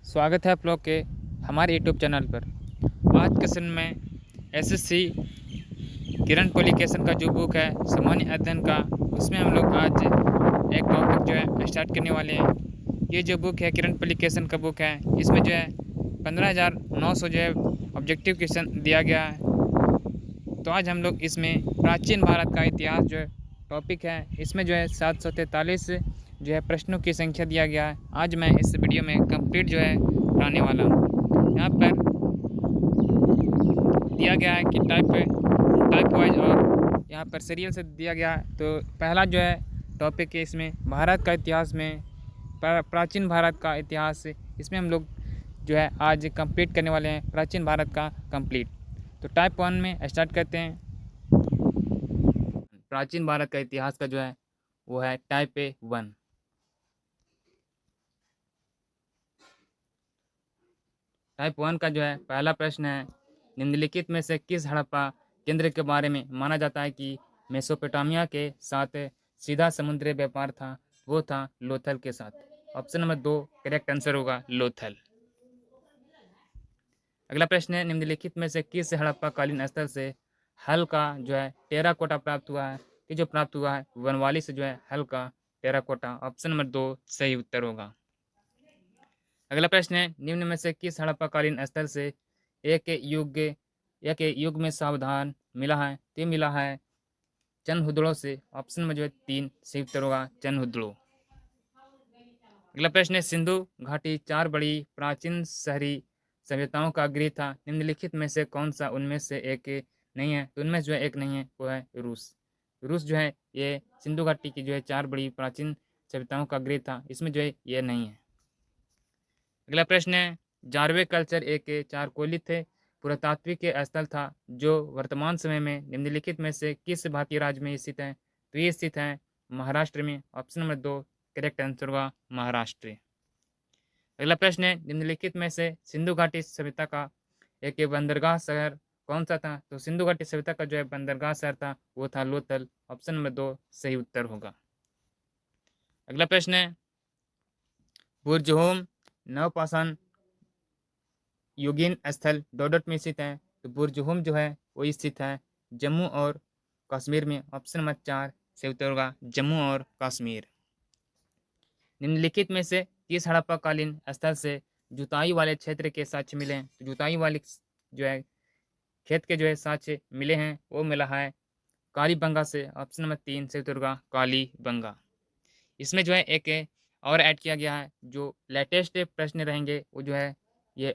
स्वागत है आप लोग के हमारे यूट्यूब चैनल पर। आज के सेशन में एसएससी किरण पब्लिकेशन का जो बुक है सामान्य अध्ययन का, उसमें हम लोग आज एक टॉपिक जो है स्टार्ट करने वाले हैं। ये जो बुक है किरण पब्लिकेशन का बुक है, इसमें जो है 15,900 जो है ऑब्जेक्टिव क्वेश्चन दिया गया है। तो आज हम लोग इसमें प्राचीन भारत का इतिहास जो है टॉपिक है, इसमें जो है 743 जो है प्रश्नों की संख्या दिया गया है। आज मैं इस वीडियो में कंप्लीट जो है कराने वाला हूँ। यहाँ पर दिया गया है कि टाइप वाइज और यहाँ पर सीरियल से दिया गया है। तो पहला जो है टॉपिक है इसमें भारत का इतिहास में प्राचीन भारत का इतिहास, इसमें हम लोग जो है आज कंप्लीट करने वाले हैं प्राचीन भारत का कंप्लीट। तो टाइप 1 में स्टार्ट करते हैं। प्राचीन भारत का इतिहास का जो है वो है टाइप 1। टाइप 1 का जो है पहला प्रश्न है, निम्नलिखित में से किस हड़प्पा केंद्र के बारे में माना जाता है कि मेसोपोटामिया के साथ सीधा समुद्री व्यापार था? वो था लोथल के साथ। ऑप्शन नंबर 2 करेक्ट आंसर होगा लोथल। अगला प्रश्न है, निम्नलिखित में से किस हड़प्पा कालीन स्थल से हल का जो है टेराकोटा प्राप्त हुआ है? कि जो प्राप्त हुआ है वनवाली से जो है हल का टेराकोटा। ऑप्शन नंबर 2 सही उत्तर होगा। अगला प्रश्न है, निम्न में से किस हड़प्पाकालीन स्थल से एक युग में सावधान मिला है? तो मिला है चनहुदड़ो से। ऑप्शन में जो है 3 सही उत्तर होगा चनहुदड़ो। अगला प्रश्न है, सिंधु घाटी 4 बड़ी प्राचीन शहरी सभ्यताओं का गृह था। निम्नलिखित में से कौन सा उनमें से एक नहीं है? तो उनमें जो है एक नहीं है, वो है रूस। रूस जो है ये सिंधु घाटी की जो है 4 बड़ी प्राचीन सभ्यताओं का गृह था, इसमें जो है ये नहीं है। अगला प्रश्न है, जारवे कल्चर एक चारकोलित पुरातात्विक स्थल था जो वर्तमान समय में निम्नलिखित में से किस भारतीय राज्य में स्थित है? तो ये स्थित है महाराष्ट्र में। ऑप्शन नंबर 2 करेक्ट आंसर होगा महाराष्ट्र। अगला प्रश्न है, निम्नलिखित में से सिंधु घाटी सभ्यता का एक बंदरगाह शहर कौन सा था? तो सिंधु घाटी सभ्यता का जो है बंदरगाह शहर था वो था लोथल। ऑप्शन नंबर 2 सही उत्तर होगा। अगला प्रश्न है, बुर्जहोम नवपाषाण युगीन स्थल डोडोट में स्थित है। तो बुर्जहोम जो है वो स्थित है जम्मू और कश्मीर में। ऑप्शन नंबर 4 सही उत्तर होगा जम्मू और कश्मीर। निम्नलिखित में से किस हड़प्पाकालीन स्थल से जुताई वाले क्षेत्र के साक्ष्य मिले हैं? तो जुताई वाले जो है खेत के जो है साक्ष्य मिले हैं वो मिला है कालीबंगा से। ऑप्शन नंबर 3 सही उत्तर होगा कालीबंगा। इसमें जो है एक और ऐड किया गया है, जो लेटेस्ट प्रश्न रहेंगे वो जो है ये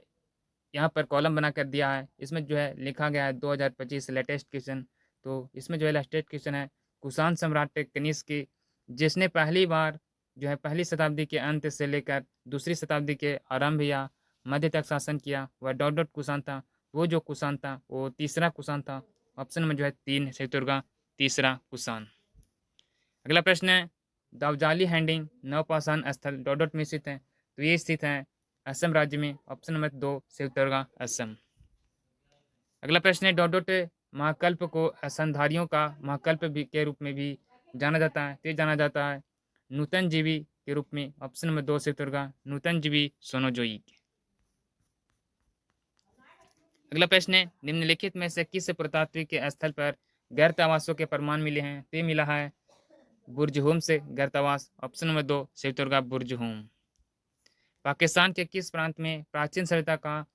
यहाँ पर कॉलम बना कर दिया है। इसमें जो है लिखा गया है 2025 लेटेस्ट क्वेश्चन। तो इसमें जो है लेटेस्ट क्वेश्चन है, कुषाण सम्राट कनिष्क जिसने पहली बार जो है पहली शताब्दी के अंत से लेकर दूसरी शताब्दी के आरंभ या मध्य तक शासन किया, वह डॉट डॉट कुषाण था। वो जो कुषाण था वो तीसरा कुषाण था। ऑप्शन में जो है 3 सही उत्तर होगा तीसरा कुषाण। अगला प्रश्न है, दावजाली हैंडिंग नवपाषाण स्थल डॉट डॉट में स्थित है। तो ये स्थित है असम राज्य में। ऑप्शन नंबर 2 सही उत्तर होगा असम। अगला प्रश्न है, डॉट डॉट महाकल्प को स्तनधारियों का महाकल्प भी के रूप में भी जाना जाता है। तो जाना जाता है नूतन जीवी के रूप में। ऑप्शन नंबर 2 सही उत्तर होगा नूतन जीवी सोनोजोई। अगला प्रश्न है, निम्नलिखित में से किस पुरातात्विक स्थल पर गैरतावासों के प्रमाण मिले हैं? तो मिला है बुर्जहोम से गैरतावास। ऑप्शन नंबर 2 सही उत्तर होगा बुर्जहोम। पाकिस्तान के किस प्रांत में प्राचीन सभ्यता का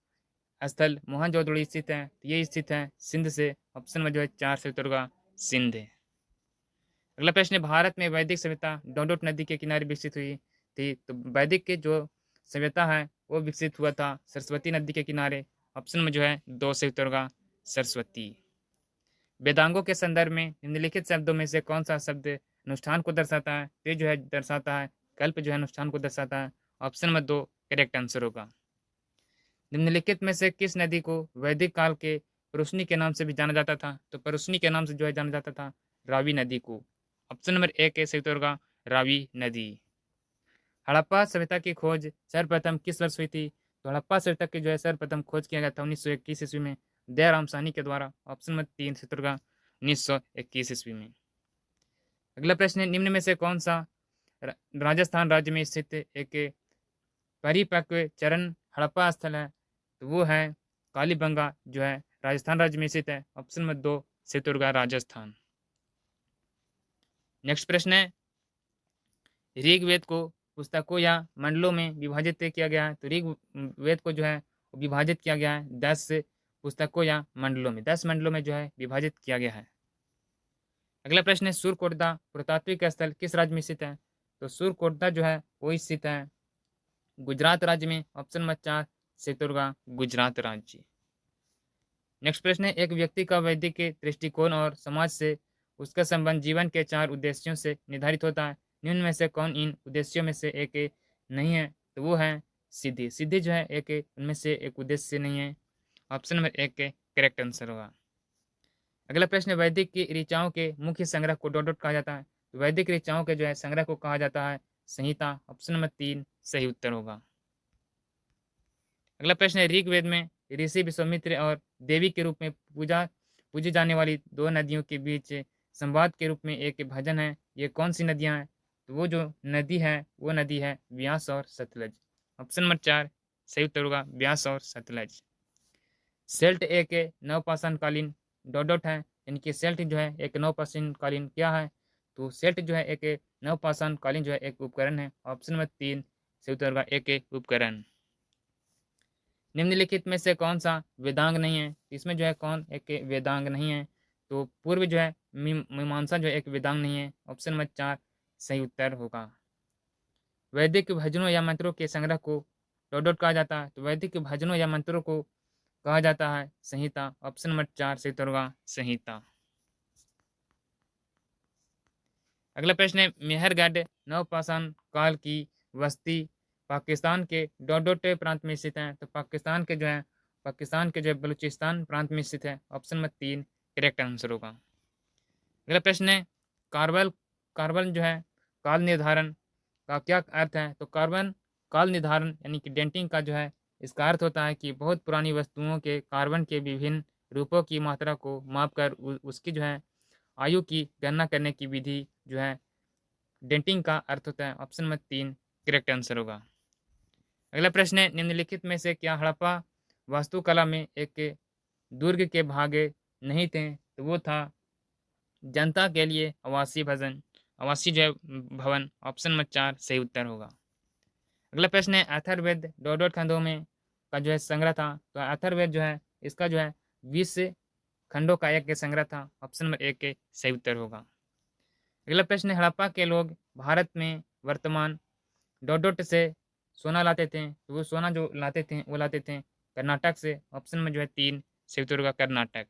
स्थल मोहनजोदड़ो स्थित है? ये स्थित है सिंध से। ऑप्शन में जो है 4 सही उत्तर होगा सिंध। अगला प्रश्न है, भारत में वैदिक सभ्यता डोडोट नदी के किनारे विकसित हुई थी। तो वैदिक के जो सभ्यता है वो विकसित हुआ था सरस्वती नदी के किनारे। ऑप्शन में जो है 2 सही उत्तर होगा सरस्वती। वेदांगों के संदर्भ में निम्नलिखित शब्दों में से कौन सा शब्द अनुष्ठान को दर्शाता है? तो जो है दर्शाता है कल्प जो है अनुष्ठान को दर्शाता है। ऑप्शन नंबर 2 करेक्ट आंसर होगा। निम्नलिखित में से किस नदी को वैदिक काल के परुष्णी के नाम से भी जाना जाता था? तो परुष्णी के नाम से जो है जाना जाता था रावी नदी को। ऑप्शन नंबर 1 सही उत्तर होगा रावी नदी। हड़प्पा सभ्यता की खोज सर्वप्रथम किस वर्ष हुई थी? तो हड़प्पा सभ्यता की जो है सर्वप्रथम खोज किया गया था 1921 ईस्वी में दयाराम साहनी के द्वारा। ऑप्शन नंबर 3 सही उत्तर होगा 1921 ईस्वी में। अगला प्रश्न है, निम्न में से कौन सा राजस्थान राज्य में स्थित एक परिपक्व चरण हड़प्पा स्थल है तो वो है कालीबंगा जो है राजस्थान राज्य में स्थित है। Option number 2 Chittorgarh Rajasthan. Next प्रश्न है ऋग्वेद को पुस्तकों या मंडलों में विभाजित किया गया है। तो ऋग्वेद को जो है विभाजित किया गया है 10 पुस्तकों या मंडलों में, 10 मंडलों में जो है विभाजित किया गया है। अगला प्रश्न है सूर्यकोटदा पुरातात्विक स्थल किस राज्य में स्थित है। तो सूर्यकोटदा जो है वो स्थित है गुजरात राज्य में। ऑप्शन नंबर 4 चित्तौड़गढ़ गुजरात राज्य। नेक्स्ट प्रश्न है एक व्यक्ति का वैदिक के दृष्टिकोण और समाज से उसका संबंध जीवन के 4 उद्देश्यों से निर्धारित होता है। निम्न में से कौन इन उद्देश्यों में से एक नहीं है। तो वो है सिद्धि। सिद्धि जो है एक उनमें से एक उद्देश्य नहीं है। ऑप्शन नंबर 1 करेक्ट आंसर होगा। अगला प्रश्न वैदिक की ऋचाओं के मुख्य संग्रह को डॉट डॉट कहा जाता है। तो वैदिक ऋचाओं के जो है संग्रह को कहा जाता है संहिता। ऑप्शन नंबर 3 सही उत्तर होगा। अगला प्रश्न है ऋग्वेद में ऋषि विश्वामित्र और देवी के रूप में पूजी जाने वाली 2 नदियों के बीच संवाद के रूप में एक भजन है। ये कौन सी नदियां हैं। तो वो जो नदी है वो नदी है ब्यास और सतलज। ऑप्शन नंबर 4 सही उत्तर होगा ब्यास और सतलज। सेल्ट एक नवपाषाणकालीन डॉट डॉट है। इनकी सेल्ट जो है एक नवपाषाणकालीन क्या है। तो सेल्ट जो है एक नवपाषाणकालीन जो है एक उपकरण है। ऑप्शन नंबर 3 सही उत्तर होगा एक उपकरण। निम्नलिखित में से कौन सा वेदांग नहीं है। इसमें जो है कौन एक वेदांग नहीं है। तो पूर्व जो है मीमांसा जो है एक वेदांग नहीं है। ऑप्शन नंबर 4 सही उत्तर होगा। वैदिक भजनों या मंत्रों के संग्रह को डॉट डॉट कहा जाता है। तो वैदिक भजनों या मंत्रों को कहा जाता है संहिता। ऑप्शन नंबर 4 सही उत्तर होगा संहिता। अगला प्रश्न है मेहरगढ़ नवपाषाण काल की बस्ती पाकिस्तान के डॉट डॉट प्रांत में स्थित है। तो पाकिस्तान के जो है बलूचिस्तान प्रांत में स्थित है। ऑप्शन नंबर 3 करेक्ट आंसर होगा। अगला प्रश्न है कार्बन कार्बन जो है काल निर्धारण का क्या अर्थ है। तो कार्बन काल निर्धारण यानी कि डेंटिंग का जो है इसका अर्थ होता है कि बहुत पुरानी वस्तुओं के कार्बन के विभिन्न रूपों की मात्रा को मापकर उसकी जो है आयु की गणना करने की विधि जो है डेंटिंग का अर्थ होता है। ऑप्शन नंबर 3 करेक्ट आंसर होगा। अगला प्रश्न है निम्नलिखित में से क्या हड़प्पा वास्तुकला में एक दुर्ग के भाग नहीं थे। तो वो था जनता के लिए आवासीय जो है भवन। ऑप्शन नंबर 4 सही उत्तर होगा। अगला प्रश्न है अथर्ववेद डॉट डॉट खंडों में का जो है संग्रह था। तो अथर्ववेद जो है इसका जो है 20 खंडों का एक संग्रह था। ऑप्शन नंबर 1 सही उत्तर होगा। अगला प्रश्न है हड़प्पा के लोग भारत में वर्तमान डॉट डॉट से सोना लाते थे। तो वो सोना जो लाते थे वो लाते थे कर्नाटक से। ऑप्शन में जो है 3 सही उत्तर होगा कर्नाटक।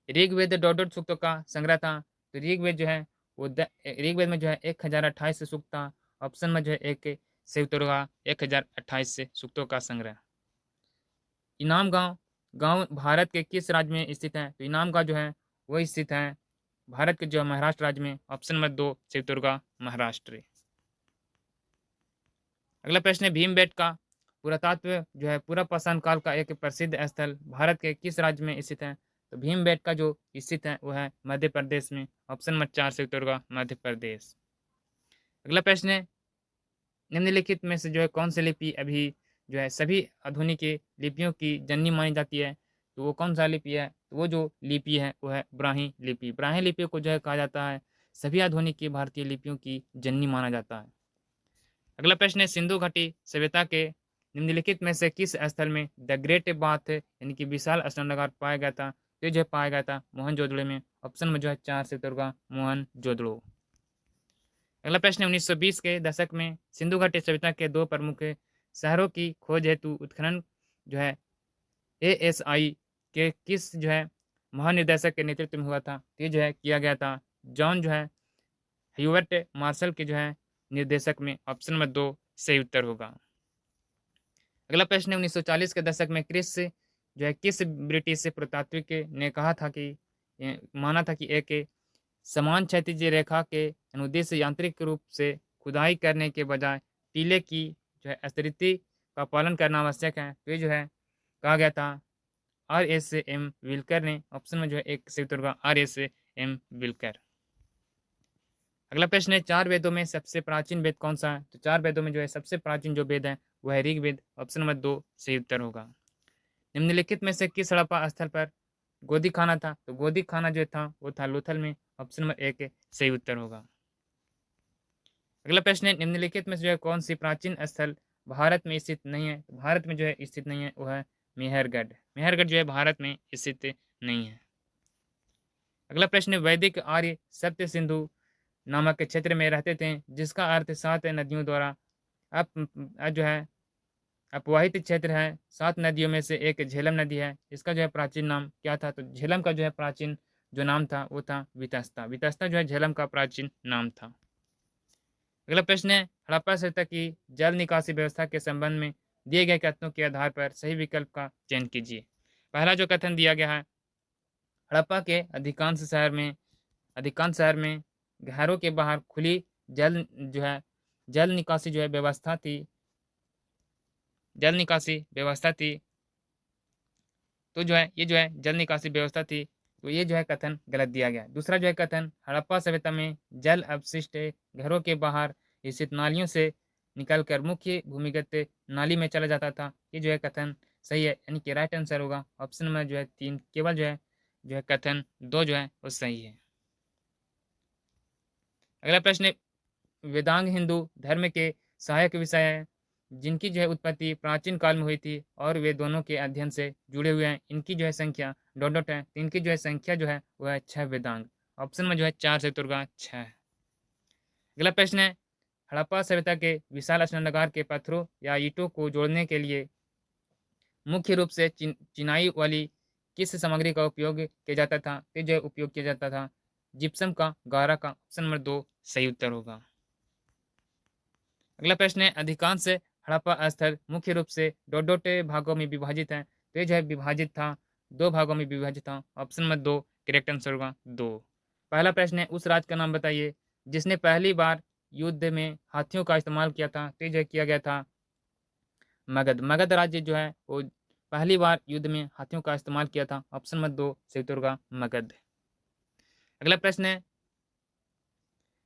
ऋग्वेद डॉट डॉट सूक्तों का संग्रह था। तो ऋग्वेद जो है वो ऋग्वेद में जो है 1028 सूक्त था। ऑप्शन में जो है एक सही उत्तर होगा 1028 सूक्तों का संग्रह। इनाम गांव भारत के किस राज्य में स्थित है। तो इनाम गांव जो है वो स्थित है भारत के जो महाराष्ट्र राज्य में। ऑप्शन नंबर 2 सही उत्तर होगा महाराष्ट्र। अगला प्रश्न है भीमबेटका पुरातत्व जो है पुरापाषाण काल का एक प्रसिद्ध स्थल भारत के किस राज्य में स्थित है। तो भीमबेटका जो स्थित है वो है मध्य प्रदेश में। ऑप्शन नंबर 4 सही उत्तर होगा मध्य प्रदेश। अगला प्रश्न है निम्नलिखित में से जो है कौन सी लिपि अभी जो है सभी आधुनिक लिपियों की जननी मानी जाती है। तो वो कौन सा लिपि है। तो वो जो लिपि है वो है ब्राह्मी लिपि। ब्राह्मी लिपि को जो है कहा जाता है सभी आधुनिक भारतीय लिपियों की जननी माना जाता है। अगला प्रश्न है सिंधु घाटी सभ्यता के निम्नलिखित में से किस स्थल में द ग्रेट बाथ यानी कि विशाल स्नानागार पाया गया था। तो जो पाया गया था मोहनजोदड़ो में। ऑप्शन में जो है 4 से उत्तर होगा मोहनजोदड़ो। अगला प्रश्न है 1920 के दशक में सिंधु घाटी सभ्यता के 2 प्रमुख शहरों की खोज हेतु उत्खनन जो है ASI के किस जो है महानिदेशक के नेतृत्व में हुआ था। ये जो है किया गया था जॉन जो है ह्यूवर्ट मार्शल के जो है निर्देशक में। ऑप्शन नंबर 2 सही उत्तर होगा। अगला प्रश्न है 1940 के दशक में जो है किस ब्रिटिश पुरातात्विक ने कहा था कि माना था कि एक समान क्षैतिज रेखा के अनुदेश यांत्रिक रूप से खुदाई करने के बजाय टीले की जो है स्थिति का पालन करना आवश्यक है। तो ये जो है कहा गया था RSM विल्कर ने। ऑप्शन में जो है एक सही उत्तर होगा RSM विल्कर। अगला प्रश्न है, चार वेदों में सबसे प्राचीन वेद कौन सा है? तो चार वेदों में जो है सबसे प्राचीन जो वेद है वो है ऋग्वेद। ऑप्शन नंबर 2 सही उत्तर होगा। निम्नलिखित में से किस हड़प्पा स्थल पर गोदी खाना था? तो गोदी खाना जो था वो था लोथल में। ऑप्शन नंबर 1 सही उत्तर होगा। अगला प्रश्न है, निम्नलिखित में से जो है कौन सी प्राचीन स्थल भारत में स्थित नहीं है? तो भारत में जो है स्थित नहीं है वो है मेहरगढ़। मेहरगढ़ जो है भारत में स्थित नहीं है। अगला प्रश्न है, वैदिक आर्य सप्त सिंधु नामक क्षेत्र में रहते थे, जिसका अर्थ 7 नदियों द्वारा जो है अपवाहित क्षेत्र है। 7 नदियों में से एक झेलम नदी है, इसका जो है प्राचीन नाम क्या था? तो झेलम का जो है प्राचीन जो नाम था वो था वितस्ता। वितस्ता जो है झेलम का प्राचीन नाम था। अगला प्रश्न है, हड़प्पा सभ्यता की जल निकासी व्यवस्था के संबंध में दिए गए कथनों के आधार पर सही विकल्प का चयन कीजिए। पहला जो कथन दिया गया है, हड़प्पा के अधिकांश शहर में घरों के बाहर खुली जल जो है जल निकासी जो है व्यवस्था थी जल निकासी व्यवस्था थी तो जो है ये जो है जल निकासी व्यवस्था थी, तो ये जो है कथन गलत दिया गया। दूसरा जो है कथन, हड़प्पा सभ्यता में जल अपशिष्ट घरों के बाहर स्थित नालियों से निकलकर मुख्य भूमिगत नाली में चला जाता था, ये जो है कथन सही है, यानी कि राइट आंसर होगा ऑप्शन नंबर जो है 3। केवल जो है कथन 2 जो है वो सही है। अगला प्रश्न है, वेदांग हिंदू धर्म के सहायक विषय है जिनकी जो है उत्पत्ति प्राचीन काल में हुई थी और वे दोनों के अध्ययन से जुड़े हुए हैं। इनकी जो है संख्या डॉट डॉट है, तो इनकी जो है संख्या जो है वह है 6 वेदांग। ऑप्शन में जो है 4 से तुर्गा 6। अगला प्रश्न है, हड़प्पा सभ्यता के विशाल स्नानागार के पत्थरों या ईंटों को जोड़ने के लिए मुख्य रूप से चिनाई वाली किस सामग्री का उपयोग किया जाता था? तो जो है उपयोग किया जाता था जिप्सम का, गारा का। ऑप्शन नंबर 2 सही उत्तर होगा। अगला प्रश्न है, अधिकांश हड़प्पा स्थल मुख्य रूप से डॉट डॉट भागों में विभाजित है, तो ये जो है विभाजित था 2 भागों में विभाजित था। ऑप्शन नंबर 2 करेक्ट आंसर होगा 2। पहला प्रश्न है, उस राज्य का नाम बताइए जिसने पहली बार युद्ध में हाथियों का इस्तेमाल किया था? तो ये जो है किया गया था मगध। मगध राज्य जो है वो पहली बार युद्ध में हाथियों का इस्तेमाल किया था। ऑप्शन नंबर 2 सही उत्तर होगा मगध। अगला प्रश्न है,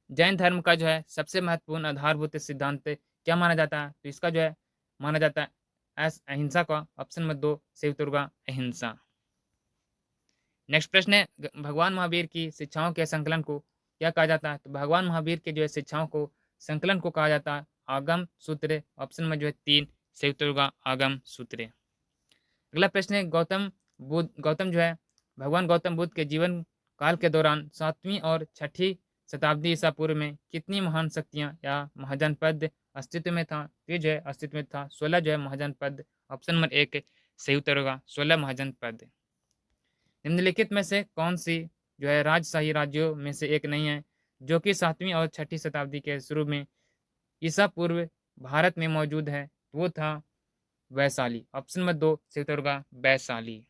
जैन धर्म का जो है सबसे महत्वपूर्ण आधारभूत सिद्धांत क्या माना जाता है? तो इसका जो है माना जाता है अहिंसा का। ऑप्शन नंबर 2 सही उत्तर होगा अहिंसा। नेक्स्ट प्रश्न है, भगवान महावीर की शिक्षाओं के संकलन को क्या कहा जाता है? तो भगवान महावीर के जो है शिक्षाओं को संकलन को कहा जाता है आगम सूत्र। ऑप्शन में जो है 3 सही उत्तर होगा आगम सूत्र। अगला प्रश्न है, गौतम जो है भगवान गौतम बुद्ध के जीवन काल के दौरान 7वीं और 6ठी शताब्दी ईसा पूर्व में कितनी महान शक्तियाँ या महाजनपद अस्तित्व में था? तो ये जो है अस्तित्व में था 16 जो है महाजनपद। ऑप्शन नंबर 1 सही उत्तर होगा 16 महाजनपद। निम्नलिखित में से कौन सी जो है राजशाही राज्यों में से एक नहीं है जो कि 7वीं और 6ठी शताब्दी के शुरू में ईसा पूर्व भारत में मौजूद है? वो था वैशाली। ऑप्शन नंबर 2 सही उत्तर होगा वैशाली।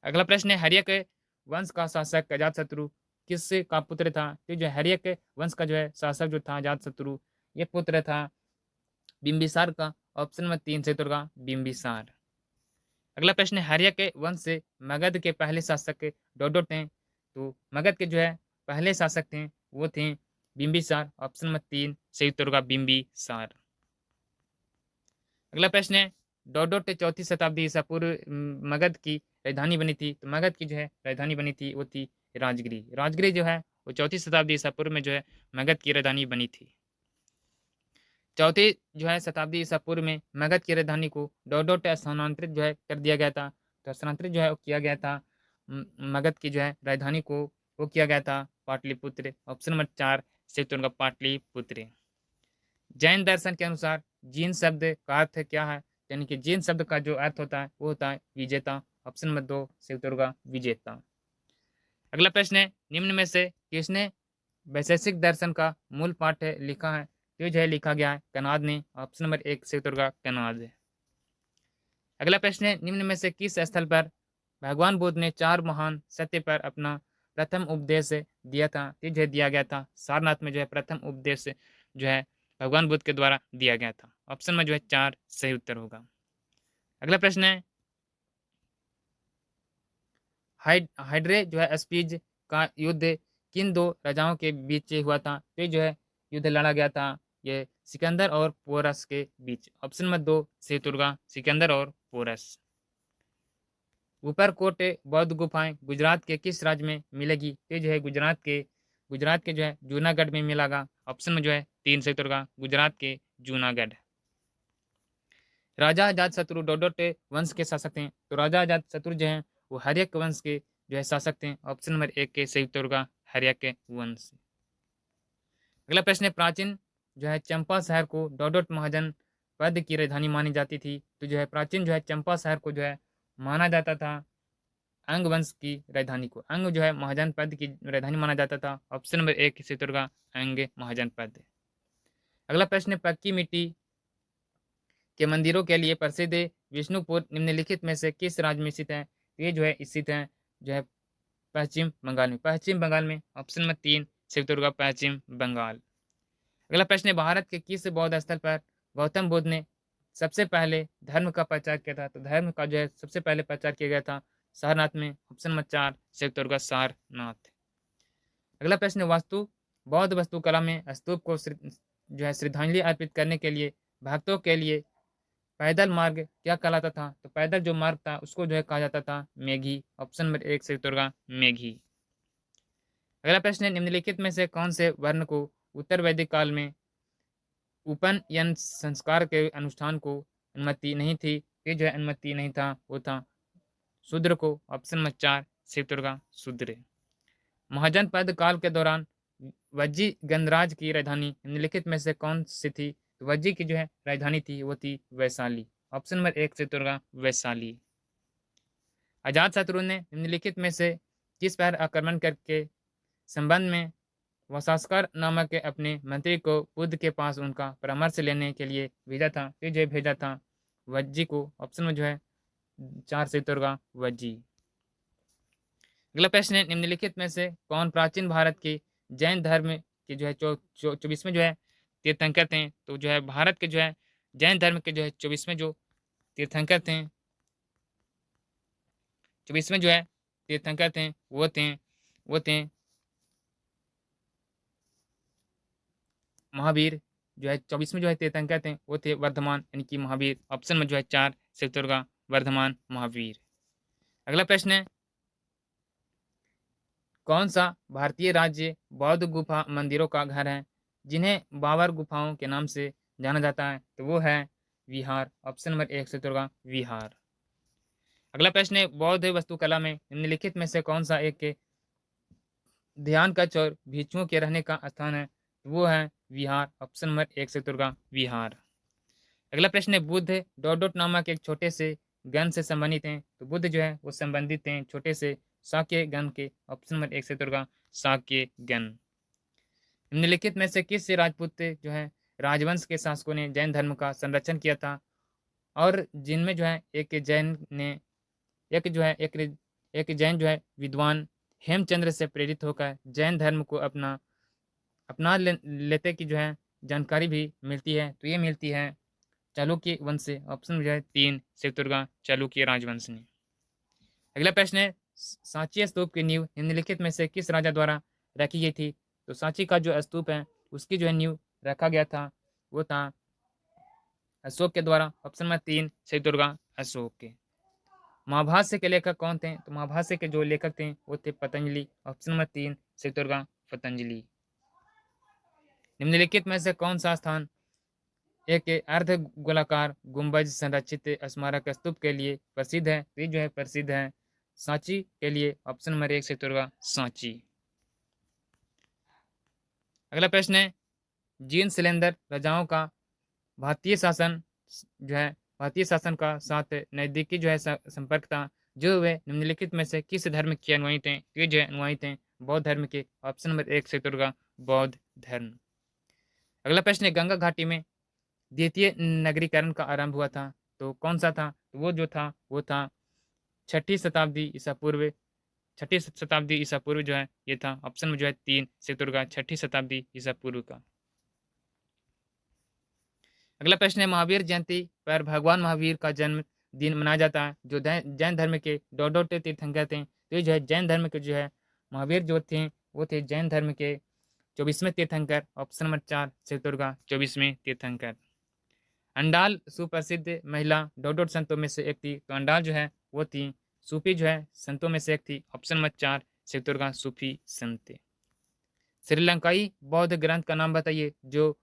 अगला प्रश्न है, हर्यक वंश का शासक अजातशत्रु किस का पुत्र था? तो जो हर्यक वंश का जो है शासक जो था अजातशत्रु, ये पुत्र था बिंबिसार का। ऑप्शन नंबर 3 सही उत्तर होगा बिंबिसार। अगला प्रश्न है, हर्यक वंश से मगध के पहले शासक डॉट डॉट हैं, तो मगध के जो है पहले शासक थे वो थे बिंबिसार। ऑप्शन नंबर 3 सही उत्तर होगा बिंबिसार। अगला प्रश्न है, डॉट डॉट 4ठी शताब्दी ईसा पूर्व मगध की राजधानी बनी थी? तो मगध की जो है राजधानी बनी थी वो थी राजगिरी। राजगिरी जो है वो 4ठी शताब्दी ईसा पूर्व में जो है मगध की राजधानी बनी थी। चौथी जो है शताब्दी ईसा पूर्व में मगध की राजधानी को डॉट डॉट स्थानांतरित जो है कर दिया गया था। तो स्थानांतरित जो है वो किया गया था मगध की जो है राजधानी को वो किया गया था पाटलिपुत्र। ऑप्शन नंबर 4 सही उत्तर होगा पाटलिपुत्र। जैन दर्शन के अनुसार जीन शब्द का अर्थ क्या है? यानी कि जीन शब्द का जो अर्थ होता है वो होता है विजेता। ऑप्शन नंबर 2 सही उत्तर होगा विजेता। अगला प्रश्न है, निम्न में से किसने वैशेषिक दर्शन का मूल पाठ लिखा है? तो जो है लिखा गया है कनाद ने। ऑप्शन नंबर 1 सही उत्तर होगा कनाद। अगला प्रश्न है, निम्न में से किस स्थल पर भगवान बुद्ध ने 4 महान सत्य पर अपना प्रथम उपदेश दिया था? तो जो है दिया गया था सारनाथ में जो है प्रथम उपदेश जो है भगवान बुद्ध के द्वारा दिया गया था। ऑप्शन में जो है 4 सही उत्तर होगा। अगला प्रश्न है, हाइड्रे जो है स्पीज का युद्ध किन दो राजाओं के बीच ये हुआ था? तो ये जो है युद्ध लड़ा गया था, ये सिकंदर और पोरस के बीच। ऑप्शन नंबर 2 सेतुर्गा, सिकंदर और पोरस। ऊपरकोट बौद्ध गुफाएं गुजरात के किस राज्य में मिलेगी? तो ये जो है गुजरात के जो है जूनागढ़ में मिलेगा। ऑप्शन में जो है 3 सेतुर्गा, गुजरात के जूनागढ़। राजा अजातशत्रु डोडोट वंश के शासक थे। तो राजा अजातशत्रु जो हैं वो हर्यक वंश के जो है शासक थे। ऑप्शन नंबर 1 के सेतुर्गा, हर्यक वंश। अगला प्रश्न है, प्राचीन जो है चंपा शहर को डोडोट महाजन पद की राजधानी मानी जाती थी। तो जो है प्राचीन जो है चंपा शहर को जो है माना जाता था अंग वंश की राजधानी को। अंग जो है महाजन पद की राजधानी माना जाता था। ऑप्शन नंबर 1 चित्तौड़गढ़ अंग महाजन पद। अगला प्रश्न है, पक्की मिट्टी के मंदिरों के लिए प्रसिद्ध विष्णुपुर निम्नलिखित में से किस राज्य में स्थित है? ये जो है स्थित है जो है पश्चिम बंगाल में। पश्चिम बंगाल में। ऑप्शन नंबर 3 चित्तौड़गढ़ पश्चिम बंगाल। अगला प्रश्न है, भारत के किस बौद्ध स्थल पर गौतम बुद्ध ने सबसे पहले धर्म का प्रचार किया था? तो धर्म का जो है सबसे पहले प्रचार किया गया था सारनाथ में। Option number 4 Chittorgarh Sarnath. अगला प्रश्न है, बौद्ध वास्तुकला में स्तूप को जो है श्रद्धांजलि अर्पित करने के लिए भक्तों के लिए पैदल मार्ग क्या कहलाता था? तो पैदल जो मार्ग था उसको जो है कहा जाता था मेघी। ऑप्शन नंबर 1 चित्तौड़गढ़ मेघी। अगला प्रश्न है, निम्नलिखित में से कौन से वर्ण को उत्तर वैदिक काल में उपनयन संस्कार के अनुष्ठान को अनुमति नहीं थी? ये जो है अनुमति नहीं था, वो था शूद्र को। ऑप्शन नंबर 4 चित्तौड़गढ़ शूद्र। महाजन पद काल के दौरान वज्जी गणराज की राजधानी निम्नलिखित में से कौन सी थी? तो वज्जी की जो है राजधानी थी वो थी वैशाली। Option number 1 Chittorgarh Vaishali. अजातशत्रु ने निम्नलिखित में से किस पर आक्रमण करके संबंध में वसास्कर नामक के अपने मंत्री को बुद्ध के पास उनका परामर्श लेने के लिए भेजा था? तो जो भेजा था वज्जी को। ऑप्शन में जो है 4 चित्तौड़गढ़ वज्जी। अगला प्रश्न है, निम्नलिखित में से कौन प्राचीन भारत के जैन धर्म के जो है 24वें जो है तीर्थंकर थे? तो जो है भारत के जो है जैन धर्म के जो है 24वें जो तीर्थंकर थे, 24वें जो है तीर्थंकर थे वो थे महावीर। जो है 24वें जो है तीर्थंकर थे वो थे वर्धमान यानी कि महावीर। ऑप्शन में जो है 4 चित्तौड़गढ़ वर्धमान महावीर। अगला प्रश्न है, कौन सा भारतीय राज्य बौद्ध गुफा मंदिरों का घर है जिन्हें बाबर गुफाओं के नाम से जाना जाता है? तो वो है बिहार। Option number 1 Chittorgarh Bihar. अगला प्रश्न है, बौद्ध वास्तुकला में निम्नलिखित में से कौन सा एक ध्यान कक्ष और भिक्षुओं के रहने का स्थान है? तो वो है बिहार। Option number 1 Chittorgarh Bihar. अगला प्रश्न है, बुद्ध डोडोट नामक एक छोटे से गण से संबंधित हैं। तो बुद्ध जो है वो संबंधित हैं छोटे से शाक्य गण के। ऑप्शन नंबर 1 चित्तौड़गढ़ शाक्य गण। निम्नलिखित में से किस राजपूत जो है राजवंश के शासकों ने जैन धर्म का संरक्षण किया था? और जिनमें जो है एक जैन ने एक जैन जो है विद्वान हेमचंद्र से प्रेरित होकर जैन धर्म को लेते की जो है जानकारी भी मिलती है। तो ये मिलती है चालुक्य वंश से। ऑप्शन जो है 3 चित्तौड़गढ़ चालुक्य राजवंश ने। अगला प्रश्न है, सांची स्तूप की नींव निम्नलिखित में से किस राजा द्वारा रखी गई थी? तो सांची का जो स्तूप है उसकी जो है नींव रखा गया था वो था अशोक के द्वारा। ऑप्शन में 3 चित्तौड़गढ़ अशोक के। महाभाष्य के लेखक कौन थे? तो महाभाष्य के जो लेखक थे वो थे पतंजलि। Option number 3 Chittorgarh Patanjali. निम्नलिखित में से कौन सा स्थान एक अर्ध गोलाकार गुंबज संरचित स्मारक स्तूप के लिए प्रसिद्ध है? ये जो है प्रसिद्ध है सांची के लिए। Option number 1 Chittorgarh Sanchi. अगला प्रश्न है, जीन सिलेंडर राजाओं का भारतीय शासन का साथ नजदीकी जो है संपर्क था जो वे निम्नलिखित में से किस धर्म के अनुयायी थे? ये जो है अनुयायी थे बौद्ध धर्म के। ऑप्शन नंबर 1 चित्तौड़गढ़ बौद्ध धर्म। अगला प्रश्न है, गंगा घाटी में द्वितीय नगरीकरण का आरंभ हुआ था तो कौन सा था? तो वो था 6ठी शताब्दी ईसा पूर्व जो है ये था। ऑप्शन में जो है 3 चित्तौड़गढ़ 6ठी शताब्दी ईसा पूर्व का। अगला प्रश्न है, महावीर जयंती पर भगवान महावीर का जन्म दिन मनाया जाता है जो जैन धर्म के डोडोट तीर्थंकर थे। तो ये जो है जैन धर्म के जो है महावीर जो थे वो थे जैन धर्म के 24वें तीर्थंकर, ऑप्शन नंबर 4 शिवदुर्गा 24वें तीर्थंकर। अंडाल सुप्रसिद्ध महिला डॉट संतों में से एक थी, तो अंडाल जो है वो थी सूफी जो है संतों में से एक थी, ऑप्शन नंबर 4 शिवदुर्गा सूफी संत थे। श्रीलंकाई बौद्ध ग्रंथ का नाम बताइए जो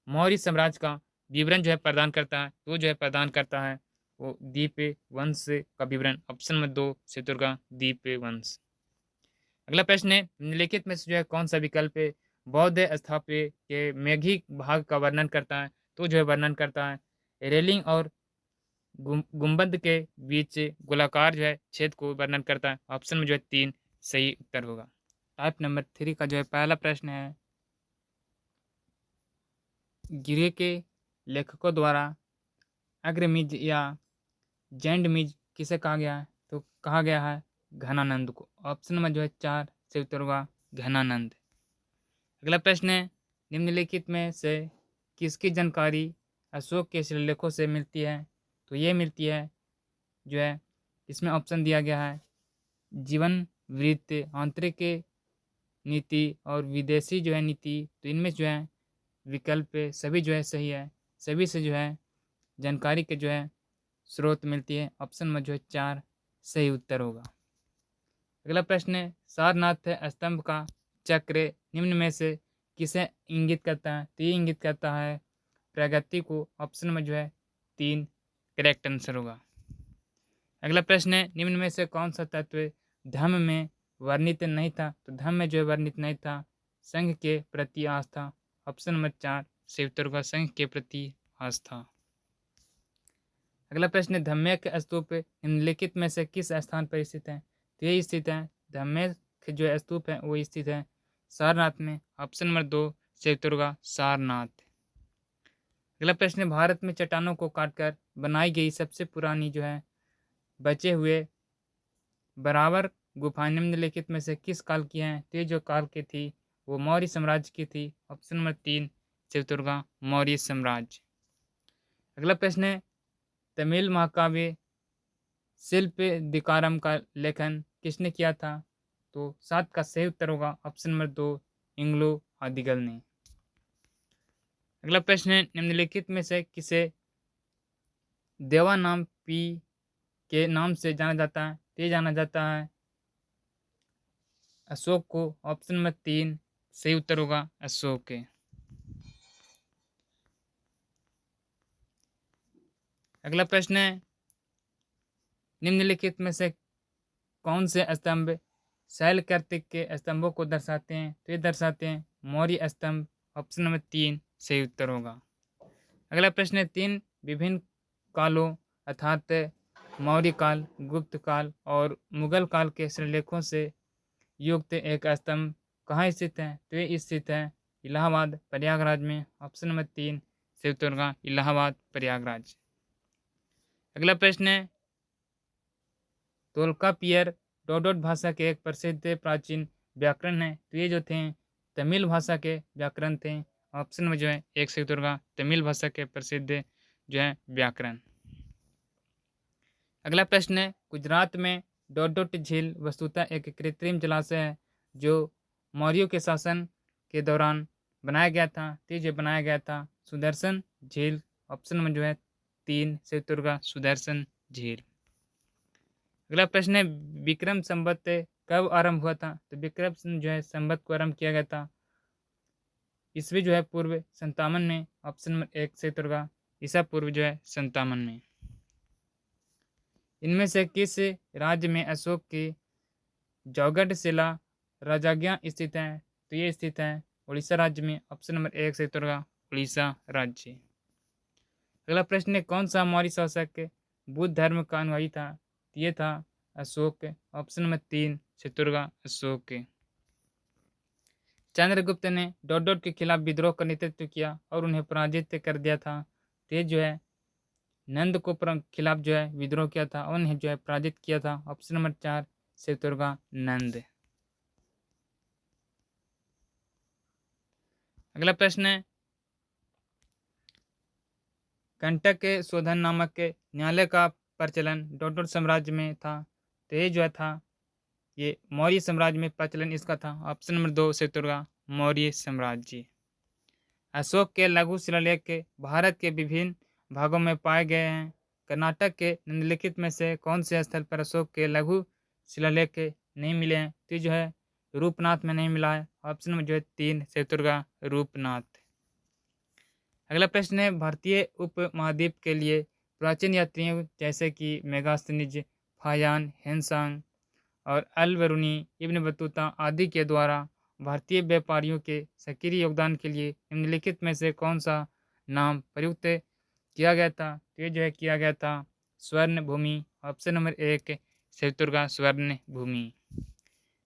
मौर्य साम्राज्य का विवरण जो है प्रदान करता है, तो जो है प्रदान करता है वो दीप वंश का विवरण, ऑप्शन नंबर 2 शिवदुर्गा दीप वंश। अगला प्रश्न है निम्नलिखित में से जो है कौन सा विकल्प बौद्ध स्थापत्य के मेघी भाग का वर्णन करता है, तो जो है वर्णन करता है रेलिंग और गुंबद के बीच गोलाकार जो है छेद को वर्णन करता है, ऑप्शन में जो है 3 सही उत्तर होगा। टाइप नंबर 3 का जो है पहला प्रश्न है गिरे के लेखकों द्वारा अग्रमिज या जैंडमिज किसे कहा गया है, तो कहा गया है घनानंद को, ऑप्शन नंबर जो है 4 से उत्तर होगा घनानंद। अगला प्रश्न है निम्नलिखित में से किसकी जानकारी अशोक के शिलालेखों से मिलती है, तो ये मिलती है जो है इसमें ऑप्शन दिया गया है जीवन वृत्त, आंतरिक नीति और विदेशी जो है नीति, तो इनमें जो है विकल्प सभी जो है सही है, सभी से जो है जानकारी के जो है स्रोत मिलती है, ऑप्शन में जो है 4 सही उत्तर होगा। अगला प्रश्न है सारनाथ स्तंभ का चक्र निम्न में से किसे इंगित करता है, तो ये इंगित करता है प्रगति को, ऑप्शन में जो है 3 करेक्ट आंसर होगा। अगला प्रश्न है निम्न में से कौन सा तत्व धम्म में वर्णित नहीं था, तो धम्म में जो है वर्णित नहीं था संघ के प्रति आस्था, ऑप्शन नंबर 4 शिवदुर्गा संघ के प्रति आस्था। अगला प्रश्न है धम्मेक स्तूप निम्नलिखित में से किस स्थान पर स्थित है, तो ये स्थित है धम्मेक जो स्तूप है वो स्थित है सारनाथ में, ऑप्शन नंबर 2 शिवदुर्गा सारनाथ। अगला प्रश्न है भारत में चट्टानों को काटकर बनाई गई सबसे पुरानी जो है बचे हुए बराबर गुफा निम्नलिखित में से किस काल की हैं, तो ये जो काल की थी वो मौर्य साम्राज्य की थी, ऑप्शन नंबर 3 शिवदुर्गा मौर्य साम्राज्य। अगला प्रश्न है तमिल महाकाव्य शिल्प दिकारम का लेखन किसने किया था, तो 7 का सही उत्तर होगा, ऑप्शन नंबर 2 इंग्लो आदिगल ने। अगला प्रश्न है निम्नलिखित में से किसे देवा नाम पी के नाम से जाना जाता है, तो ये जाना जाता है अशोक को, ऑप्शन नंबर 3 सही उत्तर होगा अशोक के। अगला प्रश्न है निम्नलिखित में से कौन से स्तंभ शैल कर्तिक के स्तंभों को दर्शाते हैं, तो ये दर्शाते हैं मौर्य स्तंभ, ऑप्शन नंबर 3 सही उत्तर होगा। अगला प्रश्न है 3 विभिन्न कालों अर्थात मौर्य काल, गुप्त काल और मुगल काल के शिलालेखों से युक्त एक स्तंभ कहाँ स्थित है, तो ये स्थित है इलाहाबाद प्रयागराज में, ऑप्शन नंबर 3 शिवदुर्गा इलाहाबाद प्रयागराज। अगला प्रश्न है तोल्कापियर डोडोट भाषा के एक प्रसिद्ध प्राचीन व्याकरण है, तो ये जो थे तमिल भाषा के व्याकरण थे, ऑप्शन में जो है 1 शिवदुर्गा तमिल भाषा के प्रसिद्ध जो है व्याकरण। अगला प्रश्न है गुजरात में डोडोट झील वस्तुतः एक कृत्रिम जलाशय है जो मौर्यों के शासन के दौरान बनाया गया था, तो जो बनाया गया था सुदर्शन झील, ऑप्शन में जो है 3 शिवदुर्गा सुदर्शन झील। अगला प्रश्न है विक्रम संवत कब आरंभ हुआ था, तो विक्रम जो है संवत को आरंभ किया गया था ईस्वी जो है पूर्व 57 में, ऑप्शन नंबर 1 शिवदुर्गा ईसा पूर्व जो है 57 में। इनमें से किस राज्य में अशोक की जौगढ़ शिला राजाज्ञा स्थित है, तो ये स्थित है उड़ीसा राज्य में, ऑप्शन नंबर 1 शिवदुर्गा उड़ीसा राज्य। अगला प्रश्न है कौन सा मौर्य शासक बुद्ध धर्म का अनुयायी था, तो ये था अशोक, ऑप्शन नंबर 3 शिवदुर्गा अशोक। चंद्रगुप्त ने डोडोट के खिलाफ विद्रोह का नेतृत्व किया और उन्हें पराजित कर दिया था, तो ये जो है नंद को खिलाफ जो है विद्रोह किया था और उन्हें जो है पराजित किया था, ऑप्शन नंबर 4 शिवदुर्गा नंद। अगला प्रश्न है कंटक शोधन नामक न्यायालय का प्रचलन डोडोट साम्राज्य में था, तो ये जो है था ये मौर्य साम्राज्य में प्रचलन इसका था। ऑप्शन नंबर 2 सेतुर्गा मौर्य साम्राज्य। अशोक के लघु शिलालेख के भारत के विभिन्न भागों में पाए गए हैं। कर्नाटक के निम्नलिखित में से कौन से स्थल पर अशोक के लघु शिलालेख के नहीं मिले हैं? तो जो है रूपनाथ में नहीं मिला है। ऑप्शन में जो है 3 सेतुर्गा रूपनाथ। अगला प्रश्न है, भारतीय उपमहाद्वीप के लिए प्राचीन यात्रियों जैसे कि मेगास्थनीज, फायान, हेनसांग और अल बरूनी, इब्न बतूता आदि के द्वारा भारतीय व्यापारियों के सक्रिय योगदान के लिए निम्नलिखित में से कौन सा नाम प्रयुक्त किया गया था? तो ये जो है किया गया था स्वर्ण भूमि। ऑप्शन नंबर 1 सेतुर्गा स्वर्ण भूमि।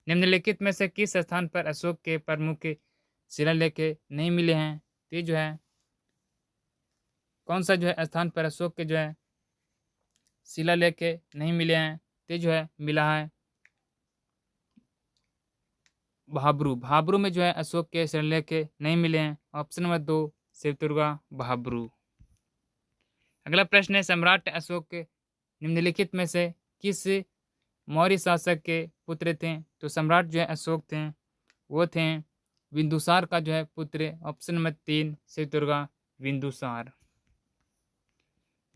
निम्नलिखित में से किस स्थान पर अशोक के प्रमुख शिलालेख नहीं मिले हैं? तो ये जो है कौन सा जो है स्थान पर अशोक के जो है शिलालेख नहीं मिले हैं? तो जो है मिला है भाब्रू। भाब्रू में जो है अशोक के शिलालेख नहीं मिले हैं। ऑप्शन नंबर 2 सेतुर्गा भाब्रू। अगला प्रश्न है, सम्राट अशोक के निम्नलिखित में से किस मौर्य शासक के पुत्र थे? तो सम्राट जो है अशोक थे, वो थे बिंदुसार का जो है पुत्र। ऑप्शन नंबर 3 सेतुर्गा बिंदुसार।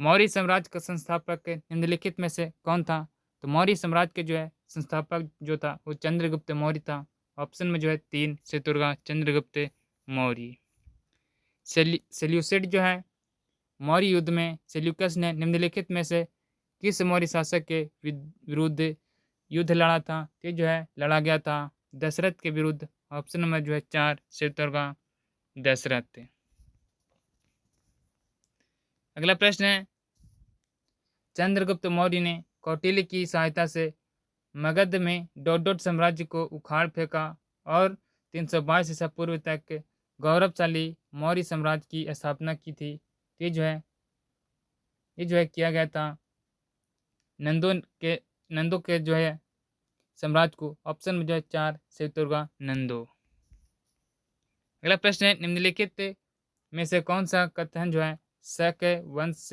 मौर्य साम्राज्य का संस्थापक निम्नलिखित में से कौन था? तो मौर्य साम्राज्य के जो है संस्थापक जो था वो चंद्रगुप्त मौर्य था। ऑप्शन में जो है 3 सेतुर्गा चंद्रगुप्त मौर्य। सेल्यूसिड जो है मौर्य युद्ध में सेल्यूकस ने निम्नलिखित में से किस मौर्य शासक के विरुद्ध युद्ध लड़ा था? तो जो है लड़ा गया था दशरथ के विरुद्ध। ऑप्शन नंबर जो है 4 सेतुर्गा दशरथ। अगला प्रश्न है, चंद्रगुप्त मौर्य ने कौटिल्य की सहायता से मगध में डोडोट साम्राज्य को उखाड़ फेंका और 322 ईसा पूर्व तक गौरवशाली मौर्य साम्राज्य की स्थापना की थी। ये जो है किया गया था नंदो के जो है साम्राज्य को। ऑप्शन में जो है 4 सेतुर्गा नंदो। अगला प्रश्न है, निम्नलिखित में से कौन सा कथन जो है शक वंश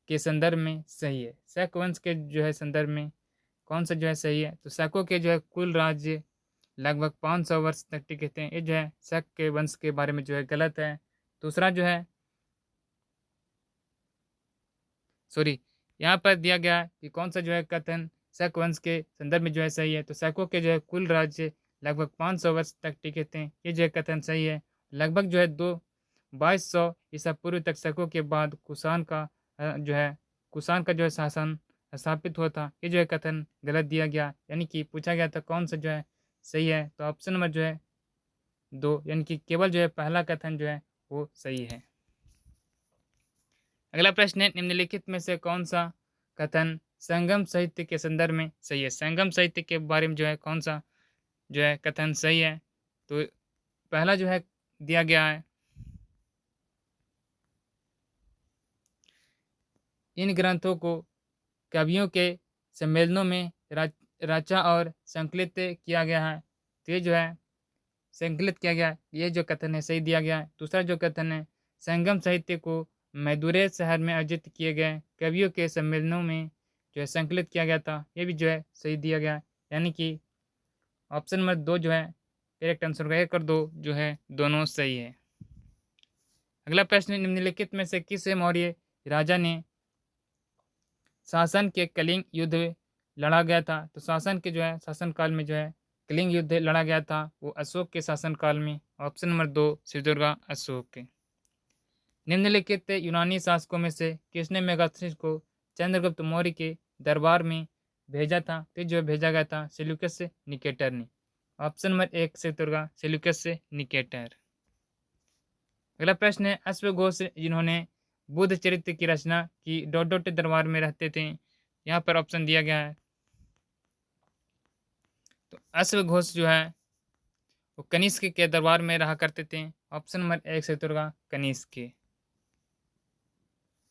के संदर्भ में सही है? शक वंश के जो है संदर्भ में कौन सा जो है सही है? तो शकों के जो है कुल राज्य लगभग 500 वर्ष तक टिके थे। ये जो है शक के वंश के बारे में जो है गलत है। दूसरा जो है यहाँ पर दिया गया कि कौन सा जो है कथन शक वंश के संदर्भ में जो है सही है। तो शकों के जो है कुल राज्य लगभग 500 वर्ष तक टिके थे। ये जो है कथन सही है। लगभग जो है 2200 ईसा पूर्व तक शकों के बाद कुषाण का जो है शासन स्थापित हुआ था। ये जो है कथन गलत दिया गया, यानी कि पूछा गया था कौन सा जो है सही है। तो ऑप्शन नंबर जो है 2, यानी कि केवल जो है पहला कथन जो है वो सही है। अगला प्रश्न है, निम्नलिखित में से कौन सा कथन संगम साहित्य के संदर्भ में सही है? संगम साहित्य के बारे में जो है कौन सा जो है कथन सही है? तो पहला जो है दिया गया है, इन ग्रंथों को कवियों के सम्मेलनों में रचा और संकलित किया गया है। तो ये जो है संकलित किया गया, ये जो कथन है सही दिया गया है। दूसरा जो कथन है, संगम साहित्य को मैदुरै शहर में आयोजित किए गए कवियों के सम्मेलनों में जो है संकलित किया गया था, ये भी जो है सही दिया गया, यानी कि ऑप्शन नंबर 2 जो है करेक्ट आंसर होगा। 1 और 2 जो है दोनों सही है। अगला प्रश्न, निम्नलिखित में से किस मौर्य राजा ने शासन के कलिंग युद्ध लड़ा गया था? तो शासन के जो है शासनकाल में जो है कलिंग युद्ध लड़ा गया था, वो अशोक के शासनकाल में। ऑप्शन नंबर 2 सिद्धुर्गा अशोक। निम्नलिखित यूनानी शासकों में से किसने मेगास्थनीज को चंद्रगुप्त मौर्य के दरबार में भेजा था? तो जो भेजा गया था सेल्यूकस निकेटर ने। ऑप्शन नंबर 1 सिद्धुर्गा सेल्यूकस निकेटर। अगला प्रश्न है, अश्वघोष जिन्होंने बुद्ध चरित्र की रचना की डोडोट दरबार में रहते थे? यहाँ पर ऑप्शन दिया गया है, तो अश्वघोष जो है वो कनिष्क के दरबार में रहा करते थे। ऑप्शन नंबर 1 सिद्धुर्गा कनिष्क।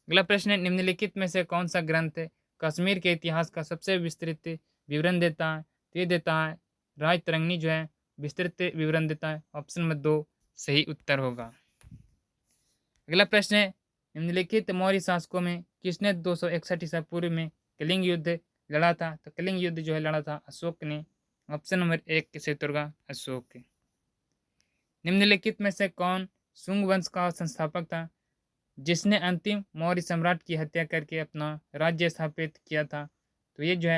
अगला प्रश्न है, निम्नलिखित में से कौन सा ग्रंथ कश्मीर के इतिहास का सबसे विस्तृत विवरण देता है? ये देता है राजतरंगिणी जो है विस्तृत विवरण देता है। ऑप्शन नंबर 2 सही उत्तर होगा। अगला प्रश्न है, निम्नलिखित मौर्य शासकों में किसने 261 ईसा पूर्व में कलिंग युद्ध लड़ा था? तो कलिंग युद्ध जो है लड़ा था अशोक ने। ऑप्शन नंबर 1 शैत्यव्रत अशोक। निम्नलिखित में से कौन शुंग वंश का संस्थापक था जिसने अंतिम मौर्य सम्राट की हत्या करके अपना राज्य स्थापित किया था? तो ये जो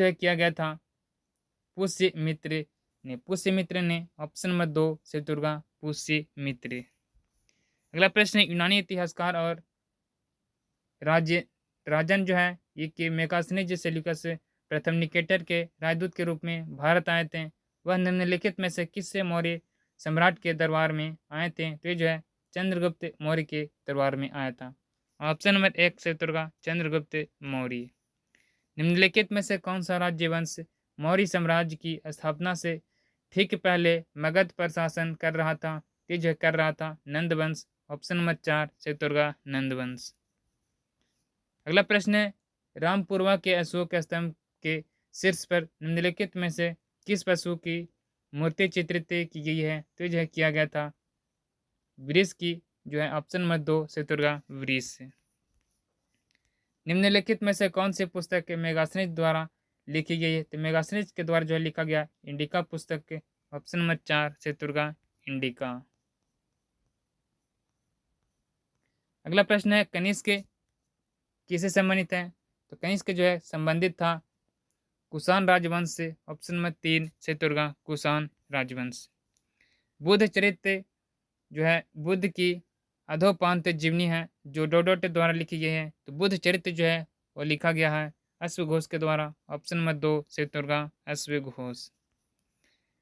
है किया गया था पुष्यमित्र ने ऑप्शन नंबर 2 शैत्यव्रत पुष्यमित्र। अगला प्रश्न है, यूनानी इतिहासकार और राज्य राजन जो है ये कि मेगास्थनीज सेल्यूकस प्रथम निकेटर के राजदूत के रूप में भारत आए थे, वह निम्नलिखित में से किससे मौर्य सम्राट के दरबार में आए थे? तो ये जो है चंद्रगुप्त मौर्य के दरबार में आया था। ऑप्शन नंबर 1 शैत्यव्रत चंद्रगुप्त मौर्य। निम्नलिखित में से कौन सा राज्य वंश मौर्य साम्राज्य की स्थापना से ठीक पहले मगध पर शासन कर रहा था? ये जो कर रहा था नंद वंश। ऑप्शन नंबर 4 शैत्यव्रत नंद वंश। अगला प्रश्न है, रामपुरवा के अशोक स्तंभ के शीर्ष पर निम्नलिखित में से किस पशु की मूर्ति चित्रित की गई है? तो जो है किया गया था वृष की, जो है ऑप्शन नंबर 2 शैत्यव्रत वृष। निम्नलिखित में से कौन सी पुस्तक मेगास्थनीज द्वारा लिखी गई है? तो मेगास्थनीज के द्वारा जो है लिखा गया इंडिका पुस्तक के। ऑप्शन नंबर 4 शैत्यव्रत इंडिका। अगला प्रश्न है, कनिष्क किसे संबंधित है? तो कनिष्क जो है संबंधित था कुषाण राजवंश से। ऑप्शन नंबर 3 शैत्यव्रत कुषाण राजवंश। बुद्ध चरित्र जो है बुद्ध की अधोपांत जीवनी है जो डोडोट द्वारा लिखी गई है, तो बुद्ध चरित्र जो है वो लिखा गया है अश्वघोष के द्वारा। Option number 2 शैत्यव्रत अश्वघोष।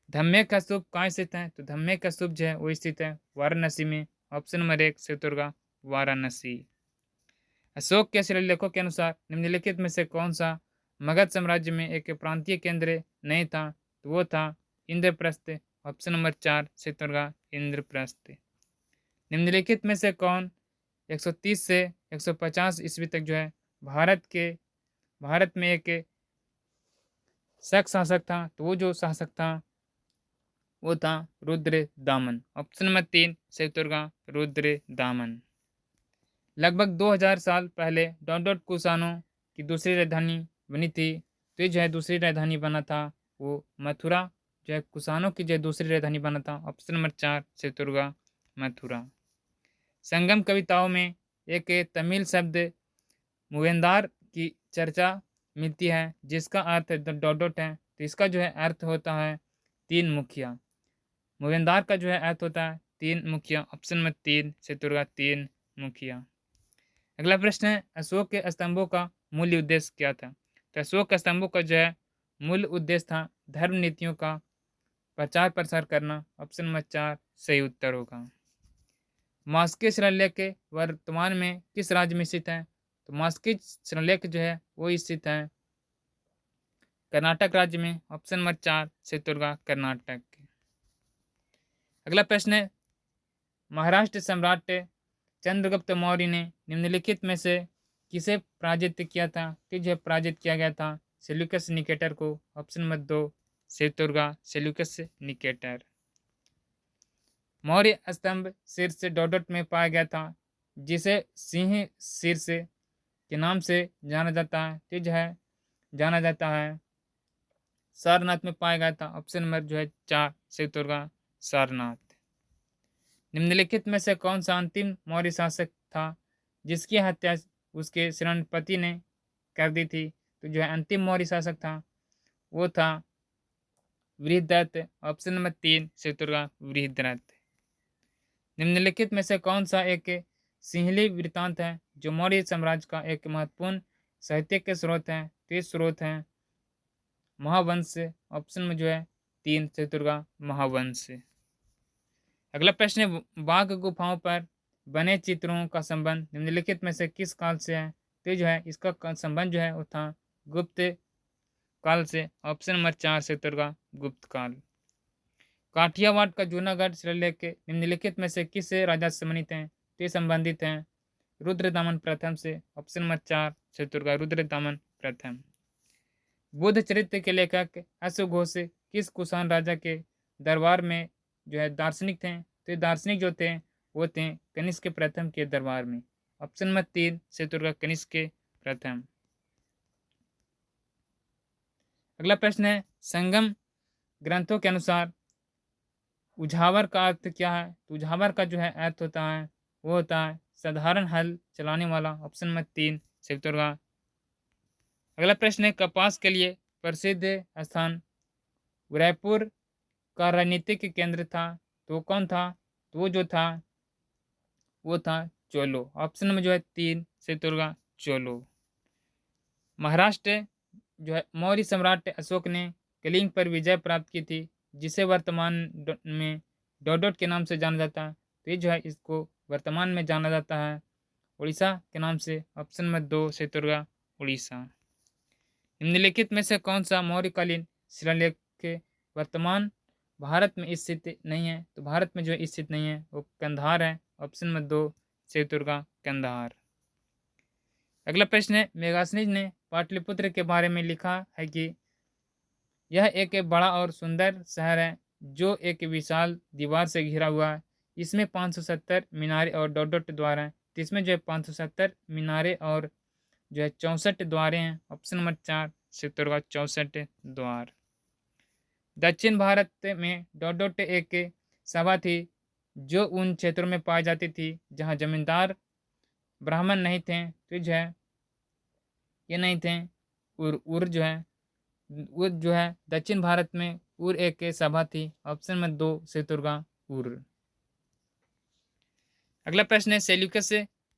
धम्मेक का स्तूप कहाँ स्थित है? तो धम्मेक का स्तूप जो है वो स्थित है वाराणसी में। ऑप्शन नंबर 1 शैत्यव्रत वाराणसी। अशोक के शिलालेखों के अनुसार निम्नलिखित में से कौन सा मगध साम्राज्य में एक प्रांतीय केंद्र नहीं था? तो वो था इंद्रप्रस्थ। ऑप्शन नंबर 4 शैत्यव्रत इंद्रप्रस्थ। निम्नलिखित में से कौन 130 से 150 ईस्वी तक जो है भारत में एक शक शासक था? तो वो जो शासक था वो था रुद्र दामन। ऑप्शन नंबर 3 शैत्यव्रत रुद्र दामन। लगभग 2000 साल पहले डोडोट कुषाणों की दूसरी राजधानी बनी थी, तो ये जो है दूसरी राजधानी बना था वो मथुरा। जो है कुषाणों की जो है दूसरी राजधानी बना था। ऑप्शन नंबर 4 शैत्यव्रत मथुरा। संगम कविताओं में एक तमिल शब्द मुवेंदार की चर्चा मिलती है जिसका अर्थ डोडोट है, तो इसका जो है अर्थ होता है 3 मुखिया। मुवेंदार का जो है अर्थ होता है 3 मुखिया। ऑप्शन नंबर 3 शैत्यव्रत 3 मुखिया। अगला प्रश्न है, अशोक के स्तंभों का मूल उद्देश्य क्या था? तो अशोक के स्तंभों का जो है मूल उद्देश्य था धर्म नीतियों का प्रचार प्रसार करना। ऑप्शन नंबर 4 सही उत्तर होगा। मास्की शिलालेख वर्तमान में किस राज्य में स्थित है? तो मास्की शिलालेख जो है वो स्थित है कर्नाटक राज्य में। ऑप्शन नंबर 4 शैत्यव्रत कर्नाटक। अगला प्रश्न है, महाराष्ट्र सम्राट चंद्रगुप्त मौर्य ने निम्नलिखित में से किसे पराजित किया था? कि जो पराजित किया गया था सेल्यूकस निकेटर को। ऑप्शन नंबर 2 शैत्यव्रत सेल्यूकस निकेटर। मौर्य स्तंभ शीर्ष डोडोट में पाया गया था जिसे सिंह शीर्ष के नाम से जाना जाता है, तो जो है जाना जाता है सारनाथ में पाया गया था। ऑप्शन नंबर जो है 4 शैत्यव्रत सारनाथ। निम्नलिखित में से कौन सा अंतिम मौर्य शासक था जिसकी हत्या उसके सेनापति ने कर दी थी? तो जो है अंतिम मौर्य शासक था वो था वृहदत्त। Option number 3 शैत्यव्रत वृहदत्त। निम्नलिखित में से कौन सा एक सिंहली वृत्तांत है जो मौर्य साम्राज्य का एक महत्वपूर्ण साहित्यिक स्रोत है? तो ये स्रोत है महावंश। ऑप्शन में जो है 3 शैत्यव्रत महावंश। अगला प्रश्न है, बाघ गुफाओं पर बने चित्रों का संबंध निम्नलिखित में से किस काल से है? तो जो है इसका संबंध जो है वो था गुप्त काल से। ऑप्शन नंबर 4 शैत्यव्रत गुप्त काल। काठियावाड़ का जूनागढ़ शिलालेख निम्नलिखित में से किस राजा से संबंधित हैं? तो ये संबंधित हैं रुद्रदामन प्रथम से। ऑप्शन नंबर 4 शैत्यव्रत रुद्रदामन प्रथम। बुद्ध चरित्र के लेखक अश्वघोष किस कुषाण राजा के दरबार में जो है दार्शनिक थे? तो ये दार्शनिक जो थे वो थे कनिष्क प्रथम के दरबार में। ऑप्शन नंबर 3 शैत्यव्रत कनिष्क प्रथम। अगला प्रश्न है, संगम ग्रंथों के अनुसार उझावर का अर्थ क्या है? तो उझावर का जो है अर्थ होता है, वो होता है साधारण हल चलाने वाला। ऑप्शन नंबर 3 सही उत्तर होगा। अगला प्रश्न है, कपास के लिए प्रसिद्ध स्थान रायपुर का राजनीतिक केंद्र था, तो कौन था? तो वो जो था वो था चोलो। ऑप्शन में जो है 3 सही उत्तर होगा चोलो। महाराष्ट्र जो है मौर्य सम्राट अशोक ने कलिंग पर विजय प्राप्त की थी, जिसे वर्तमान में डोडोट के नाम से जाना जाता है। तो ये जो है इसको वर्तमान में जाना जाता है उड़ीसा के नाम से। ऑप्शन में 2 सही उत्तर होगा उड़ीसा। निम्नलिखित में से कौन सा मौर्यकालीन शिलालेख के वर्तमान भारत में स्थित नहीं है? तो भारत में जो है स्थित नहीं है वो कंधार है। ऑप्शन में 2 सही उत्तर होगा कंधार। अगला प्रश्न है, मेगास्थनीज ने पाटलिपुत्र के बारे में लिखा है कि यह एक बड़ा और सुंदर शहर है जो एक विशाल दीवार से घिरा हुआ है। इसमें 570 मीनारे और डॉट द्वार हैं। तो इसमें जो है 570 मीनारे और जो है 64 द्वारें हैं। ऑप्शन नंबर 4 से उत्तर होगा 64 द्वार। दक्षिण भारत में डॉट एक सभा थी जो उन क्षेत्रों में पाई जाती थी जहाँ जमींदार ब्राह्मण नहीं थे। तो जो है ये नहीं थे। उर जो है वो जो है दक्षिण भारत में उर एक सभा थी। ऑप्शन में 2 से उत्तर होगा उर। अगला प्रश्न है, सेल्यूकस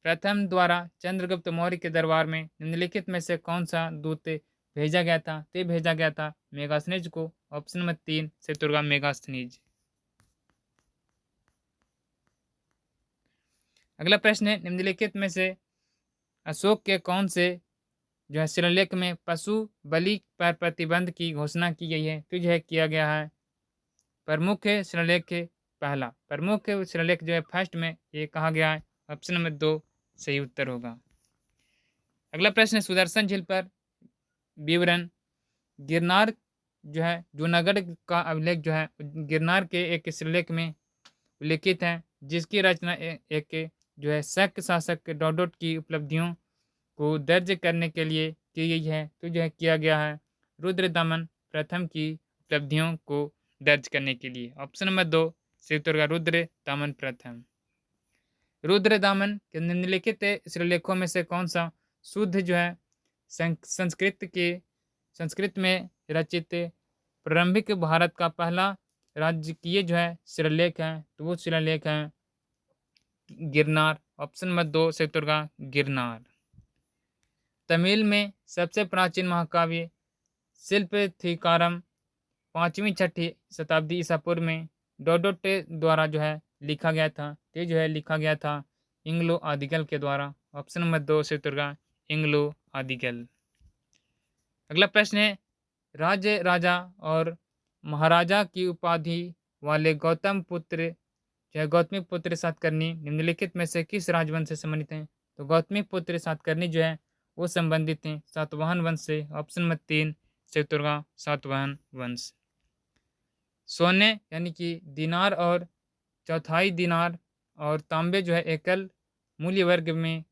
प्रथम द्वारा चंद्रगुप्त मौर्य के दरबार में निम्नलिखित में से कौन सा दूत भेजा गया था? तो भेजा गया था मेगास्थनीज को। ऑप्शन नंबर 3 से उत्तर होगा मेगास्थनीज। अगला प्रश्न है, निम्नलिखित में से अशोक के कौन से जो है शिलालेख में पशु बलि पर प्रतिबंध की घोषणा की गई है? तो जो है किया गया है प्रमुख शिलालेख पहला। प्रमुख शिलालेख जो है फर्स्ट में ये कहा गया है। ऑप्शन नंबर 2 सही उत्तर होगा। अगला प्रश्न है, सुदर्शन झील पर विवरण गिरनार जो है जूनागढ़ का अभिलेख जो है गिरनार के एक शिलालेख में उल्लिखित है, जिसकी रचना एक जो है शक शासक डॉट की उपलब्धियों को दर्ज करने के लिए की गई है। तो जो है किया गया है रुद्रदमन प्रथम की उपलब्धियों को दर्ज करने के लिए। ऑप्शन नंबर 2 सही उत्तर होगा रुद्रदमन प्रथम। रुद्रदामन के निम्नलिखित शिलालेखों में से कौन सा शुद्ध जो है संस्कृत में रचित प्रारंभिक भारत का पहला राजकीय जो है शिलालेख है? तो वो शिलालेख है गिरनार। ऑप्शन नंबर 2 से उत्तर होगा गिरनार। तमिल में सबसे प्राचीन महाकाव्य शिल्पथिकारम 5वीं-6वीं शताब्दी ईसा पूर्व में डोडोट द्वारा जो है लिखा गया था। ये जो है लिखा गया था इंग्लो आदिगल के द्वारा। ऑप्शन नंबर 2 से उत्तर होगा इंग्लो आदिगल। अगला प्रश्न है, राज्य राजा और महाराजा की उपाधि वाले गौतम पुत्र जो है गौतमी पुत्र सातकर्णी निम्नलिखित में से किस राजवंश से संबंधित हैं? तो गौतमी पुत्र सातकर्णी जो है वो संबंधित हैं सातवाहन वंश से। ऑप्शन नंबर 3 से उत्तर होगा सातवाहन वंश। सोने यानी कि दिनार और चौथाई दिनार और तांबे जो है एकल मूल्य वर्ग में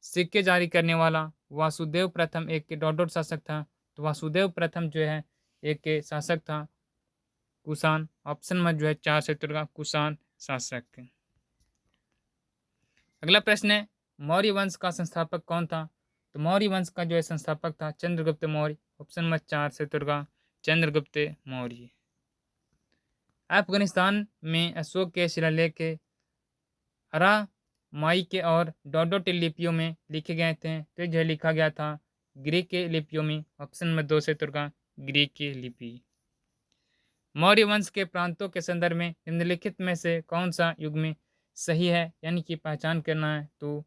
सिक्के जारी करने वाला वासुदेव प्रथम एक डॉट शासक था। तो वासुदेव प्रथम जो है एक शासक था कुषाण। ऑप्शन में जो है 4 से उत्तर होगा कुषाण शासक। अगला प्रश्न है, मौर्य वंश का संस्थापक कौन था? तो मौर्य वंश का जो है संस्थापक था चंद्रगुप्त मौर्य। ऑप्शन नंबर 4 से उत्तर होगा चंद्रगुप्त मौर्य। अफगानिस्तान में अशोक के शिलालेख अरामाई के और डॉट लिपियों में लिखे गए थे। तो जो लिखा गया था ग्रीक लिपियों में। ऑप्शन नंबर 2 से उत्तर होगा ग्रीक लिपि। मौर्य वंश के प्रांतों के संदर्भ में निम्नलिखित में से कौन सा युग में सही है यानी कि पहचान करना है? तो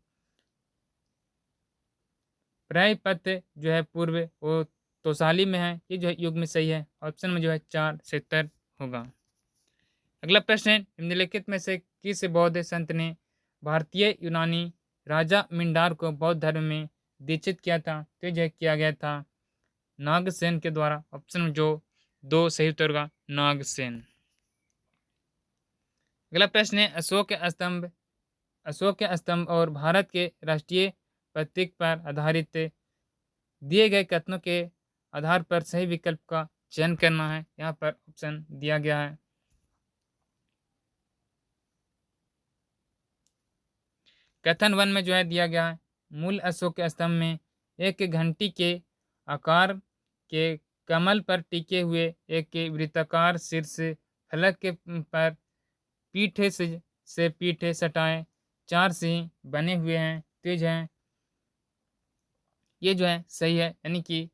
प्रायपत जो है पूर्व वो तोसाली में है। ये जो है युग में सही है। ऑप्शन में जो है 4 से उत्तर होगा। अगला प्रश्न है, निम्नलिखित में से किस बौद्ध संत ने भारतीय यूनानी राजा मिंडार को बौद्ध धर्म में दीक्षित किया था? तो जो किया गया था नागसेन के द्वारा। ऑप्शन में जो 2 सही उत्तर होगा नागसेन। अगला प्रश्न है, अशोक के स्तंभ और भारत के राष्ट्रीय प्रतीक पर आधारित दिए गए कथनों के आधार पर सही विकल्प का चयन करना है। यहाँ पर ऑप्शन दिया गया है। कथन 1 में जो है दिया गया है, मूल अशोक स्तंभ में एक घंटी के आकार के कमल पर टिके हुए एक वृत्ताकार शीर्ष फलक के पर पीठे से पीठे सटाए 4 सिंह बने हुए हैं, तेज हैं। ये जो है सही है, यानी कि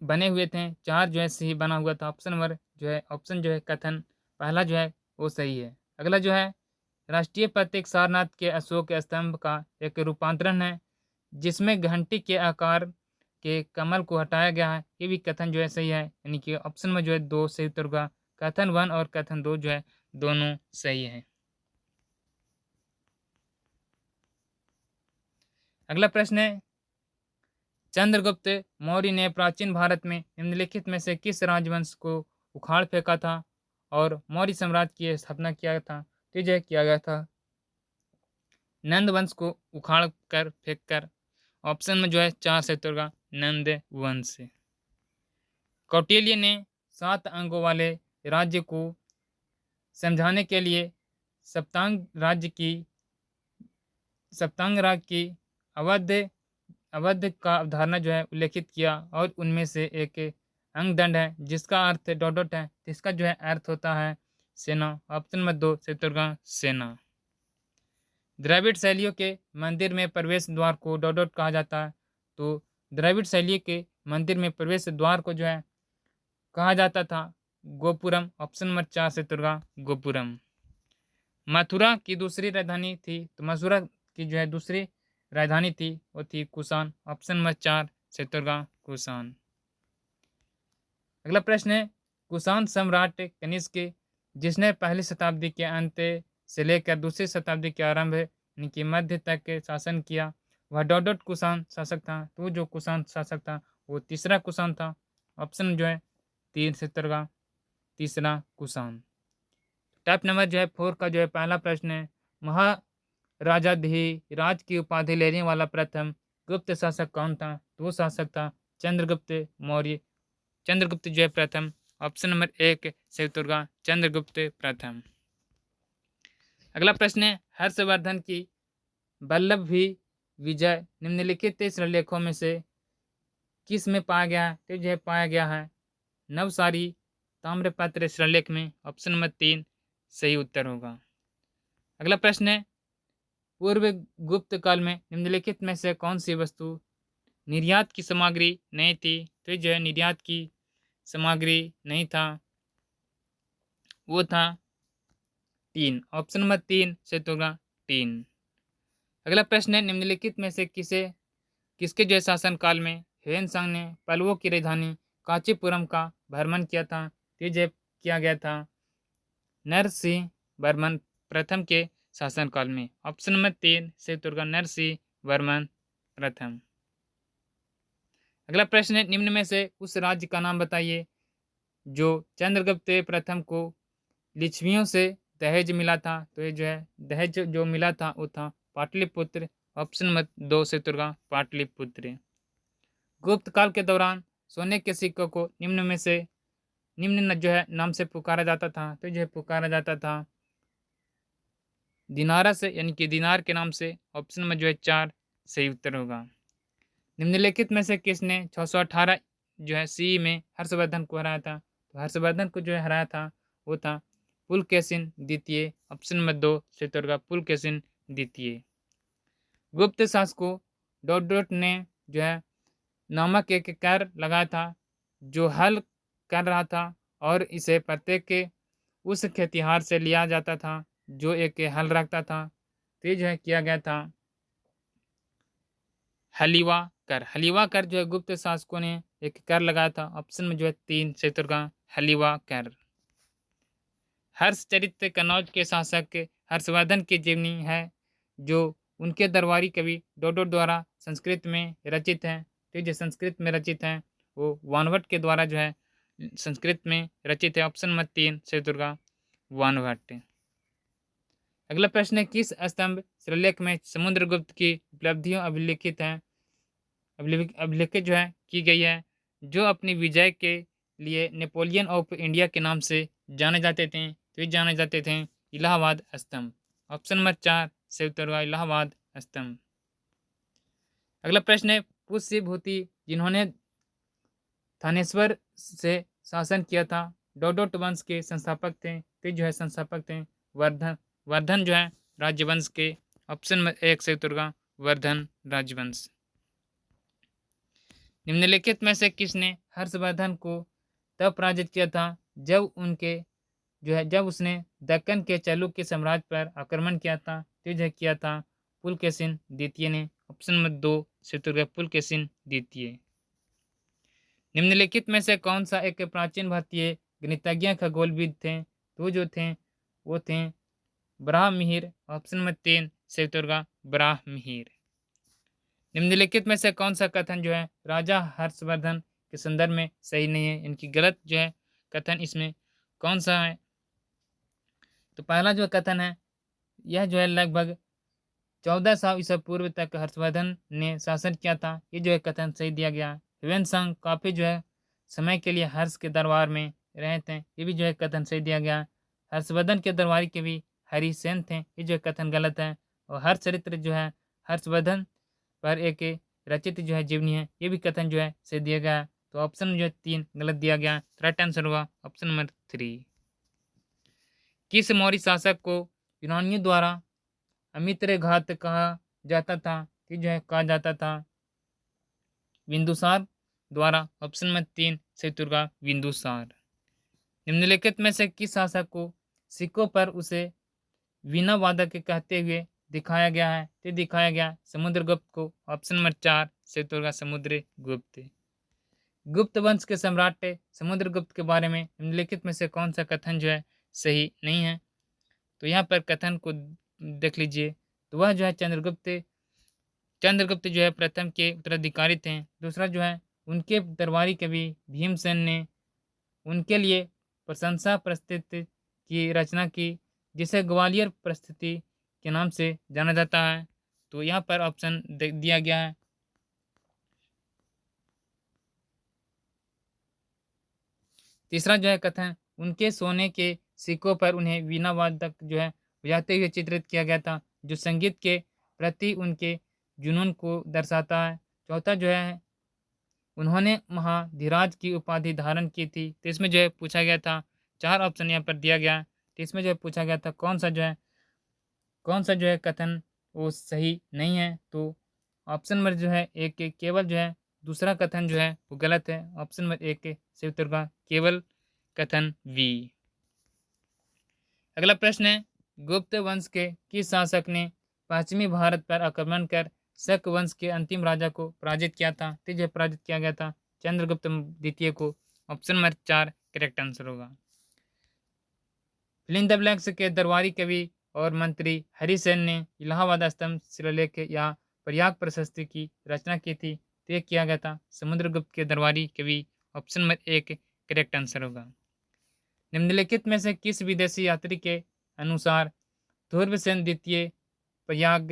बने हुए थे 4 जो है सिंह बना हुआ था। ऑप्शन नंबर जो है, ऑप्शन जो है कथन पहला जो है वो सही है। अगला जो है, राष्ट्रीय प्रतीक सारनाथ के अशोक स्तंभ का एक रूपांतरण है जिसमें घंटी के आकार के कमल को हटाया गया है। ये भी कथन जो है सही है, यानी कि ऑप्शन में जो है 2 सही उत्तर होगा। कथन 1 और कथन 2 जो है दोनों सही है। अगला प्रश्न है, चंद्रगुप्त मौर्य ने प्राचीन भारत में निम्नलिखित में से किस राजवंश को उखाड़ फेंका था और मौर्य साम्राज्य की स्थापना किया था? तो यह किया गया था नंद वंश को उखाड़ कर फेंक कर। ऑप्शन में जो है 4 सही उत्तर होगा नंद वंश। कौटिल्य ने 7 अंगों वाले राज्य को समझाने के लिए सप्तांग राज्य की अवध का अवधारणा जो है उल्लेखित किया और उनमें से एक अंगदंड है जिसका अर्थ डॉट डॉट है। इसका जो है अर्थ होता है सेना। ऑप्शन में 2 सही उत्तर होगा सेना। द्रविड़ शैलियों के मंदिर में प्रवेश द्वार को डॉट डॉट कहा जाता है। तो द्रविड़ शैली के मंदिर में प्रवेश द्वार को जो है कहा जाता था गोपुरम। ऑप्शन नंबर 4 से तुर्गा गोपुरम। मथुरा की दूसरी राजधानी थी, तो मथुरा की जो है दूसरी राजधानी थी वो थी कुषाण। ऑप्शन नंबर 4 से तुर्गा कुषाण। अगला प्रश्न है, कुषाण सम्राट कनिष्क जिसने पहली शताब्दी के अंत से लेकर दूसरी शताब्दी के आरंभ यानी कि मध्य तक शासन किया, वह डॉट डॉट कुषाण शासक था। तो जो कुषाण शासक था वो तीसरा कुषाण था। ऑप्शन जो है 3 से तुर्गा तीसरा कुषाण। टाइप नंबर जो है 4 का जो है पहला प्रश्न है, महाराजाधिराज की उपाधि लेने वाला प्रथम गुप्त शासक कौन था? तो वो शासक था चंद्रगुप्त मौर्य। चंद्रगुप्त जो है प्रथम। ऑप्शन नंबर 1 सही उत्तर होगा चंद्रगुप्त प्रथम। अगला प्रश्न है, हर्षवर्धन की वल्लभ भी विजय निम्नलिखित शिलालेखों में से किस में पाया गया है? तो जो है पाया गया है नवसारी ताम्रपत्र शिलालेख में। ऑप्शन नंबर 3 सही उत्तर होगा। अगला प्रश्न है, पूर्व गुप्त काल में निम्नलिखित में से कौन सी वस्तु निर्यात की सामग्री नहीं थी? तो जो है निर्यात की सामग्री नहीं था, वो था टीन। ऑप्शन नंबर 3 से होगा टीन। अगला प्रश्न है, निम्नलिखित में से किसके जो शासन काल में ह्वेनसांग ने पल्लवों की राजधानी कांचीपुरम का भ्रमण किया था? तो जो किया गया था नरसिंह वर्मन प्रथम के शासनकाल में। ऑप्शन नंबर 3 से उत्तर नरसिंह वर्मन प्रथम। अगला प्रश्न है, निम्न में से उस राज्य का नाम बताइए जो चंद्रगुप्त प्रथम को लिच्छवियों से दहेज मिला था। तो ये जो है दहेज जो मिला था वो था पाटलिपुत्र। ऑप्शन नंबर 2 से उत्तर पाटलिपुत्र। गुप्त काल के दौरान सोने के सिक्कों को निम्न जो है नाम से पुकारा जाता था। तो जो है पुकारा जाता था दिनारा से, यानी कि दिनार के नाम से। ऑप्शन में जो है 4 सही उत्तर होगा। निम्नलिखित में से किसने 618 जो है सी में हर्षवर्धन को हराया था? तो हर्षवर्धन को जो है हराया था वो था पुलकेशिन द्वितीय। ऑप्शन नंबर 2 सही उत्तर होगा पुलकेशिन द्वितीय। गुप्त शासकों डॉट डॉट ने जो है नामक एक कर लगाया था जो हल कर रहा था और इसे प्रत्येक के उस खेतिहार से लिया जाता था जो एक हल रखता था। तो ये जो है किया गया था हलीवा कर। हलीवा कर जो है गुप्त शासकों ने एक कर लगाया था। ऑप्शन में जो है 3 से उत्तर का हलीवा कर। हर्षचरित्र कन्नौज के शासक हर्षवर्धन की जीवनी है जो उनके दरबारी कवि डोडो द्वारा संस्कृत में रचित है। तो जो संस्कृत में रचित है वो वानभट्ट के द्वारा जो है संस्कृत में रचित है। ऑप्शन नंबर 3 से उत्तर वानभट्ट। अगला प्रश्न है, किस स्तंभ शिलालेख में समुद्रगुप्त की उपलब्धियां अभिलिखित हैं? अभिलिखित जो है की गई है जो अपनी विजय के लिए नेपोलियन ऑफ इंडिया के नाम से जाने जाते थे, तो ये जाने जाते थे इलाहाबाद स्तंभ। ऑप्शन नंबर 4 सही उत्तर होगा इलाहाबाद स्तंभ। अगला प्रश्न है पुष्य भूति जिन्होंने थानेश्वर से शासन किया था, डोडोट वंश के संस्थापक थे, तो जो है संस्थापक थे वर्धन। वर्धन जो है राजवंश के। ऑप्शन नंबर 1 सही उत्तर होगा वर्धन राजवंश। निम्नलिखित में से किसने हर्षवर्धन को तब पराजित किया था जब उसने दक्कन के चालुक्य साम्राज्य पर आक्रमण किया था, तो जो किया था पुलकेशिन द्वितीय ने। ऑप्शन नंबर 2 सही उत्तर होगा पुलकेशिन द्वितीय। निम्नलिखित में से कौन सा एक प्राचीन भारतीय गणितज्ञ खगोलविद थे, तो जो थे वो थे बराहमिहिर। ऑप्शन नंबर 3 सही उत्तर होगा बराहमिहिर। निम्नलिखित में से कौन सा कथन जो है राजा हर्षवर्धन के संदर्भ में सही नहीं है, इनकी गलत जो है कथन इसमें कौन सा है? तो पहला जो कथन है यह जो है लगभग 1400 ईसा पूर्व तक हर्षवर्धन ने शासन किया था, ये जो है कथन सही दिया गया। ह्वेनसांग काफी जो है समय के लिए हर्ष के दरबार में रहे थे, ये भी जो है कथन सही दिया गया। हर्षवर्धन के दरबारी के भी हरिसेन थे, ये जो है कथन गलत है। और हर चरित्र जो है हर्षवर्धन पर एक रचित जो है जीवनी है, ये भी कथन जो है सही दिया गया। तो ऑप्शन जो है 3 गलत दिया गया। राइट आंसर होगा ऑप्शन नंबर 3। किस मौर्य शासक को यूनानियों द्वारा अमित्र घात कहा जाता था, कि जो है कहा जाता था बिंदुसार द्वारा। ऑप्शन नंबर 3 सही उत्तर होगा बिंदुसार। निम्नलिखित में से किस शासक को सिक्कों पर उसे वीणा वादक कहते हुए दिखाया गया है, तो दिखाया गया समुद्रगुप्त को। ऑप्शन नंबर 4 सही उत्तर होगा समुद्रगुप्त। गुप्त वंश के सम्राट समुद्रगुप्त के बारे में निम्नलिखित में से कौन सा कथन जो है सही नहीं है? तो यहाँ पर कथन को देख लीजिए, तो वह जो है चंद्रगुप्त जो है प्रथम के उत्तराधिकारी थे। दूसरा जो है उनके दरबारी कवि भीमसेन ने उनके लिए प्रशंसा प्रस्तुति की रचना की, जिसे ग्वालियर प्रस्तुति के नाम से जाना जाता है। तो यहाँ पर ऑप्शन दिया गया है। तीसरा जो है कथन उनके सोने के सिक्कों पर उन्हें वीणा वादक जो है बजाते हुए चित्रित किया गया था, जो संगीत के प्रति उनके जुनून को दर्शाता है। चौथा जो है उन्होंने महाधिराज की उपाधि धारण की थी, तो इसमें जो है पूछा गया था 4 ऑप्शन यहाँ पर दिया गया। तो इसमें जो है पूछा गया था कौन सा जो है कथन वो सही नहीं है। तो ऑप्शन नंबर जो है एक केवल जो है दूसरा कथन जो है वो गलत है। ऑप्शन नंबर 1 सही उत्तर का केवल कथन वी। अगला प्रश्न है गुप्त वंश के किस शासक ने पश्चिमी भारत पर आक्रमण कर शक वंश के अंतिम राजा को पराजित किया था? तो जो पराजित किया गया था चंद्रगुप्त द्वितीय को। ऑप्शन नंबर 4 करेक्ट आंसर होगा। फिलिंग द ब्लैंक्स के दरबारी कवि और मंत्री हरिसेन ने इलाहाबाद स्तंभ शिलालेख या प्रयाग प्रशस्ति की रचना की थी, तो यह किया गया था समुद्रगुप्त के दरबारी कवि। ऑप्शन नंबर 1 करेक्ट आंसर होगा। निम्नलिखित में से किस विदेशी यात्री के अनुसार ध्रुवसेन द्वितीय प्रयाग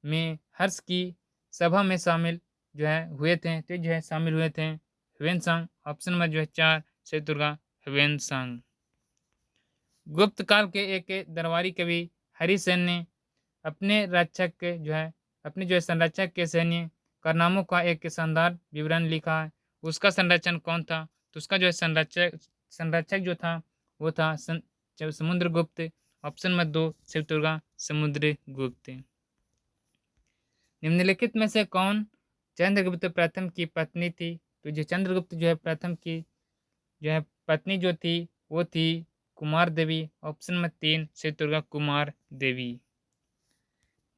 में हर्ष की सभा में शामिल जो है हुए थे, तो जो है शामिल हुए थे ह्वेनसांग। ऑप्शन नंबर जो है 4 सही उत्तर का ह्वेनसांग। गुप्त काल के एक दरबारी कवि हरिसेन ने अपने संरक्षक के सैन्य कारनामों का एक शानदार विवरण लिखा है, उसका संरक्षण कौन था? तो उसका जो है संरक्षक जो था वो था समुद्रगुप्त। ऑप्शन नंबर 2 सही उत्तर होगा समुद्रगुप्त। निम्नलिखित में से कौन चंद्रगुप्त प्रथम की पत्नी थी? तो जो चंद्रगुप्त जो है प्रथम की जो है पत्नी जो थी वो थी कुमार देवी। ऑप्शन नंबर 3 सही उत्तर होगा कुमार देवी।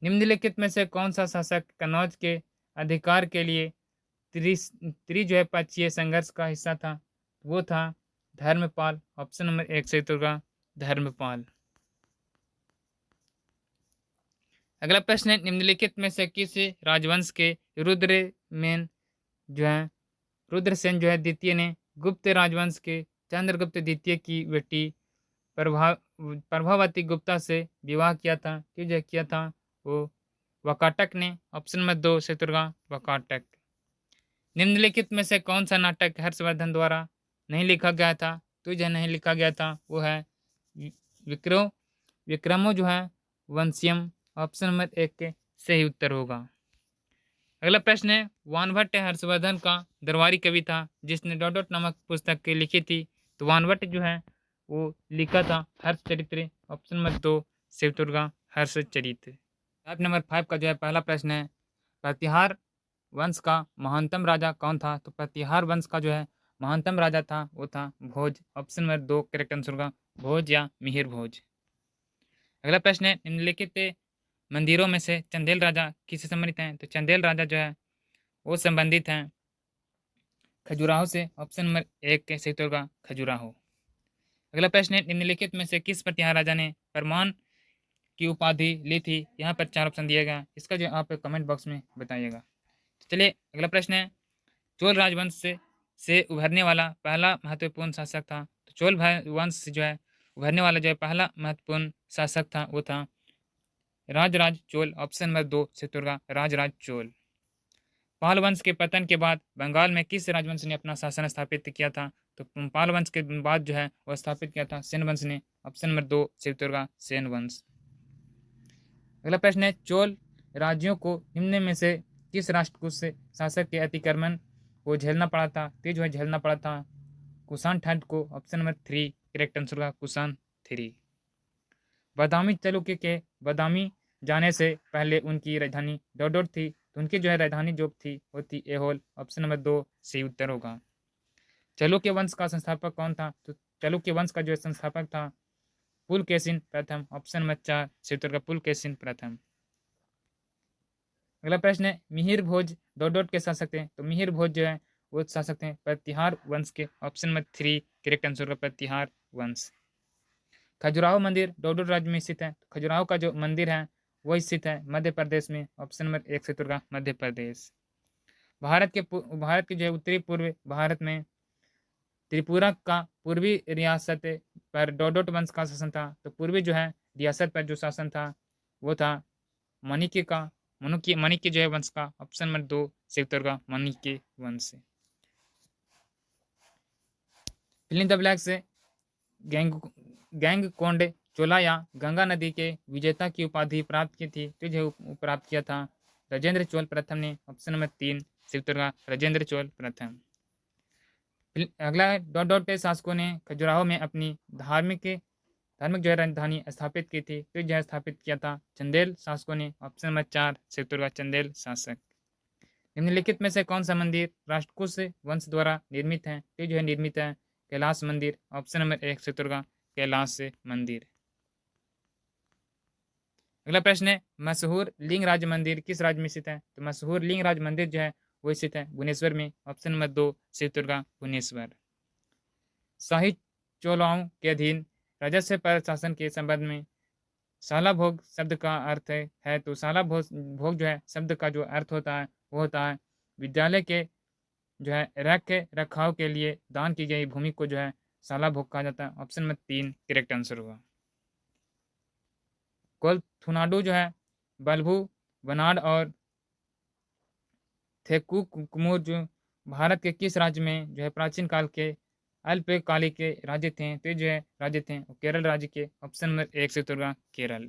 निम्नलिखित में से कौन सा शासक कन्नौज के अधिकार के लिए त्रिजयपक्षीय संघर्ष का हिस्सा था? वो था धर्मपाल। ऑप्शन नंबर 1 सही उत्तर होगा धर्मपाल। अगला प्रश्न है निम्नलिखित में से किस राजवंश के रुद्रसेन जो है द्वितीय ने गुप्त राजवंश के चंद्रगुप्त द्वितीय की बेटी प्रभावती गुप्ता से विवाह किया था? जो किया था वो वकाटक ने। ऑप्शन नंबर 2 सही उत्तर होगा वकाटक। निम्नलिखित में से कौन सा नाटक हर्षवर्धन द्वारा नहीं लिखा गया था? तो जो नहीं लिखा गया था वो है विक्रम विक्रमो जो है वंशियम। ऑप्शन नंबर 1 के सही उत्तर होगा। अगला प्रश्न है, वानभट्ट हर्षवर्धन का दरबारी कवि था जिसने डॉट नामक पुस्तक के लिखी थी। तो वानभट्ट जो है वो लिखा था हर्षचरित्र। ऑप्शन नंबर 2 शिवदुर्गा हर्षचरित्र। टाइप नंबर 5 का जो है पहला प्रश्न है, प्रतिहार वंश का महानतम राजा कौन था? तो प्रतिहार वंश का जो है महानतम राजा था वो था भोज। ऑप्शन नंबर 2 करेक्ट आंसर होगा भोज या मिहिर भोज। अगला प्रश्न है, निम्नलिखित मंदिरों में से चंदेल राजा किससे संबंधित हैं? तो चंदेल राजा जो है वो संबंधित हैं खजुराहो से। ऑप्शन नंबर 1 के सही उत्तर होगा खजुराहो। अगला प्रश्न है, निम्नलिखित में से किस प्रतिहार राजा ने परमान की उपाधि ली थी? यहाँ पर 4 ऑप्शन दिया गया, इसका जो आप कमेंट बॉक्स में बताइएगा। तो चलिए अगला प्रश्न है, चोल राजवंश से उभरने वाला पहला महत्वपूर्ण शासक था। तो चोल वंश से जो है उभरने वाला जो है पहला महत्वपूर्ण शासक था वो था राजराज चोल। ऑप्शन नंबर 2 से तुर्गा राजराज चोल। पाल वंश के पतन के बाद बंगाल में किस राजवंश ने अपना शासन स्थापित किया था? तो पाल वंश के बाद जो है वह स्थापित किया था सेन वंश ने। ऑप्शन नंबर 2 से तुर्गा सेन वंश। अगला प्रश्न है, चोल राज्यों को निम्न में से किस राष्ट्रकूट से शासक के अतिक्रमण को झेलना पड़ा था? तो जो है झेलना पड़ा था कुषाण ठंड को। ऑप्शन नंबर 3 करेक्ट आंसर होगा कुषाण 3। बादामी चालुक्य के बादामी जाने से पहले उनकी राजधानी डोडोर थी। तो उनकी जो है राजधानी जो थी वो थी एहोल। ऑप्शन नंबर 2 सही उत्तर होगा। चालुक्य वंश का संस्थापक कौन था? तो चालुक्य वंश का जो संस्थापक था पुलकेशिन प्रथम। ऑप्शन नंबर 4 सही उत्तर का पुलकेशिन प्रथम। अगला प्रश्न है, मिहिर भोज डोडोट के शासक थे। तो मिहिर भोज जो है वो शासक थे प्रतिहार वंश के। ऑप्शन नंबर 3 करेक्ट आंसर होगा प्रतिहार वंश। खजुराहो मंदिर डोडोट राज्य में स्थित है। तो खजुराहो का जो मंदिर है वो स्थित है मध्य प्रदेश में। ऑप्शन नंबर 1 से तुर्गा मध्य प्रदेश। भारत के जो है उत्तरी पूर्व भारत में त्रिपुरा का पूर्वी रियासत पर डोडोट वंश का शासन था। तो पूर्वी जो है रियासत पर जो शासन था वो था मणिक्य का मणिक्य जो है वंश का। ऑप्शन नंबर 2 से उत्तर का मणिक्य वंश। फिल इन द ब्लैंक्स से गैंग कोंड चोला या गंगा नदी के विजेता की उपाधि प्राप्त की थी। तो जो प्राप्त किया था राजेंद्र चोल प्रथम ने। ऑप्शन नंबर 3 से उत्तर का राजेंद्र चोल प्रथम। अगला है, डॉट शासकों ने खजुराहो में अपनी धार्मिक जो है राजधानी स्थापित की थी। तो जो स्थापित किया था चंदेल शासकों ने। ऑप्शन नंबर 4 से उत्तर का चंदेल शासक। निम्नलिखित में से कौन सा मंदिर राष्ट्रकूट वंश द्वारा निर्मित है? तो जो है निर्मित है कैलाश मंदिर। ऑप्शन नंबर 1 से उत्तर का कैलाश मंदिर। अगला प्रश्न है, मशहूर लिंगराज मंदिर किस राज्य में स्थित है? तो मशहूर लिंगराज मंदिर जो है वो स्थित है भुवनेश्वर में। ऑप्शन नंबर 2 से उत्तर का भुवनेश्वर। शाही चोलाओं के अधीन राजस्व पर शासन के संबंध में शाला भोग शब्द का अर्थ है। तो शाला भोग जो है शब्द का जो अर्थ होता है वो होता है विद्यालय के जो है रख रखाव के लिए दान की गई भूमि को जो है शाला भोग कहा जाता है। ऑप्शन नंबर 3 करेक्ट आंसर होगा। कोलथुनाडु जो है बलभू बनाड और थेक्कुमुर जो भारत के किस राज्य में जो है प्राचीन काल के अल्पकालिक के राज्य थे? तो जो है राज्य थे केरल राज्य के। ऑप्शन नंबर 1 से उत्तर होगा केरल।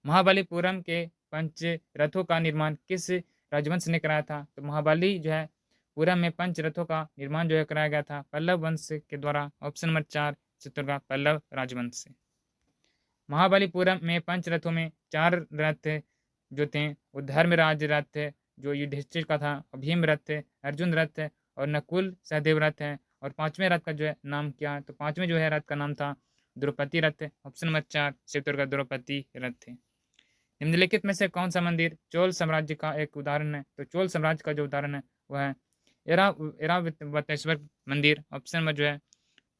महाबलीपुरम के पंच रथों का निर्माण किस राजवंश ने कराया था? तो महाबली जो है पुरम में पंच रथों का निर्माण जो है कराया गया था पल्लव वंश के द्वारा। ऑप्शन नंबर 4 से उत्तर होगा पल्लव राजवंश से। महाबलीपुरम में पंच रथों में 4 रथ जो थे वो धर्मराज रथ जो युधिष्ठिर का था, भीम रथ, अर्जुन रथ और नकुल सहदेव रथ है। और 5वें रथ का जो है नाम क्या है? तो 5वें जो है रथ का नाम था द्रौपदी रथ। ऑप्शन नंबर 4 से उत्तर का द्रौपदी रथ है। निम्नलिखित में से कौन सा मंदिर चोल साम्राज्य का एक उदाहरण है? तो चोल साम्राज्य का जो उदाहरण है वह है ऐरावतेश्वर मंदिर। ऑप्शन नंबर जो है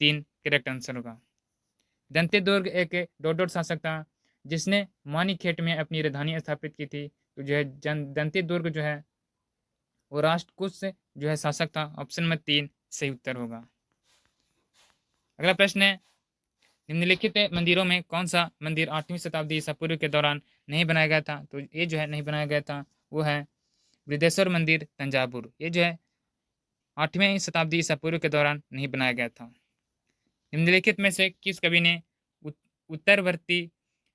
3 करेक्ट आंसर होगा। दंती दुर्ग एक डोडोट शासक था जिसने मानीखेट में अपनी राजधानी स्थापित की थी। तो जो है दंती दुर्ग जो है वो राष्ट्रकूट से जो है शासक था। ऑप्शन नंबर 3 सही उत्तर होगा। अगला प्रश्न है, निम्नलिखित मंदिरों में कौन सा मंदिर 8वीं शताब्दी ईसा पूर्व के दौरान नहीं बनाया गया था? तो ये जो है नहीं बनाया गया था वो है बृहदेश्वर मंदिर तंजावुर। ये जो है 8वीं शताब्दी ईसा पूर्व के दौरान नहीं बनाया गया था। निम्नलिखित में से किस कवि ने उत्तरवर्ती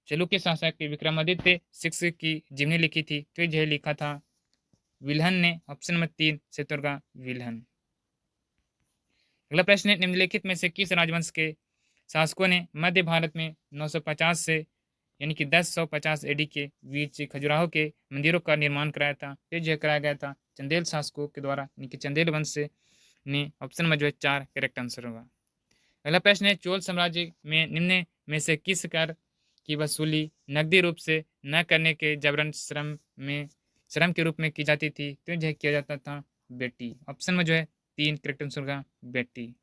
चालुक्य शासक विक्रमादित्य 6 की जीवनी लिखी थी? तो यह लिखा था विल्हन ने। Option number 3 शेतुर्गा विल्हन। अगला प्रश्न है, निम्नलिखित में से किस राजवंश के शासकों ने मध्य भारत में 950 से यानी कि 1050 एडी के बीच खजुराहो के मंदिरों का निर्माण कराया था? तो यह कराया गया था चंदेल शासकों के द्वारा, यानी कि चंदेल वंश ने। ऑप्शन नंबर जो है 4 करेक्ट आंसर होगा। अगला प्रश्न है, चोल साम्राज्य में निम्न में से किस कर की वसूली नकदी रूप से न करने के जबरन श्रम के रूप में की जाती थी? तो यह किया जाता था बेटी। ऑप्शन में जो है 3 करेक्ट आंसर होगा बेटी।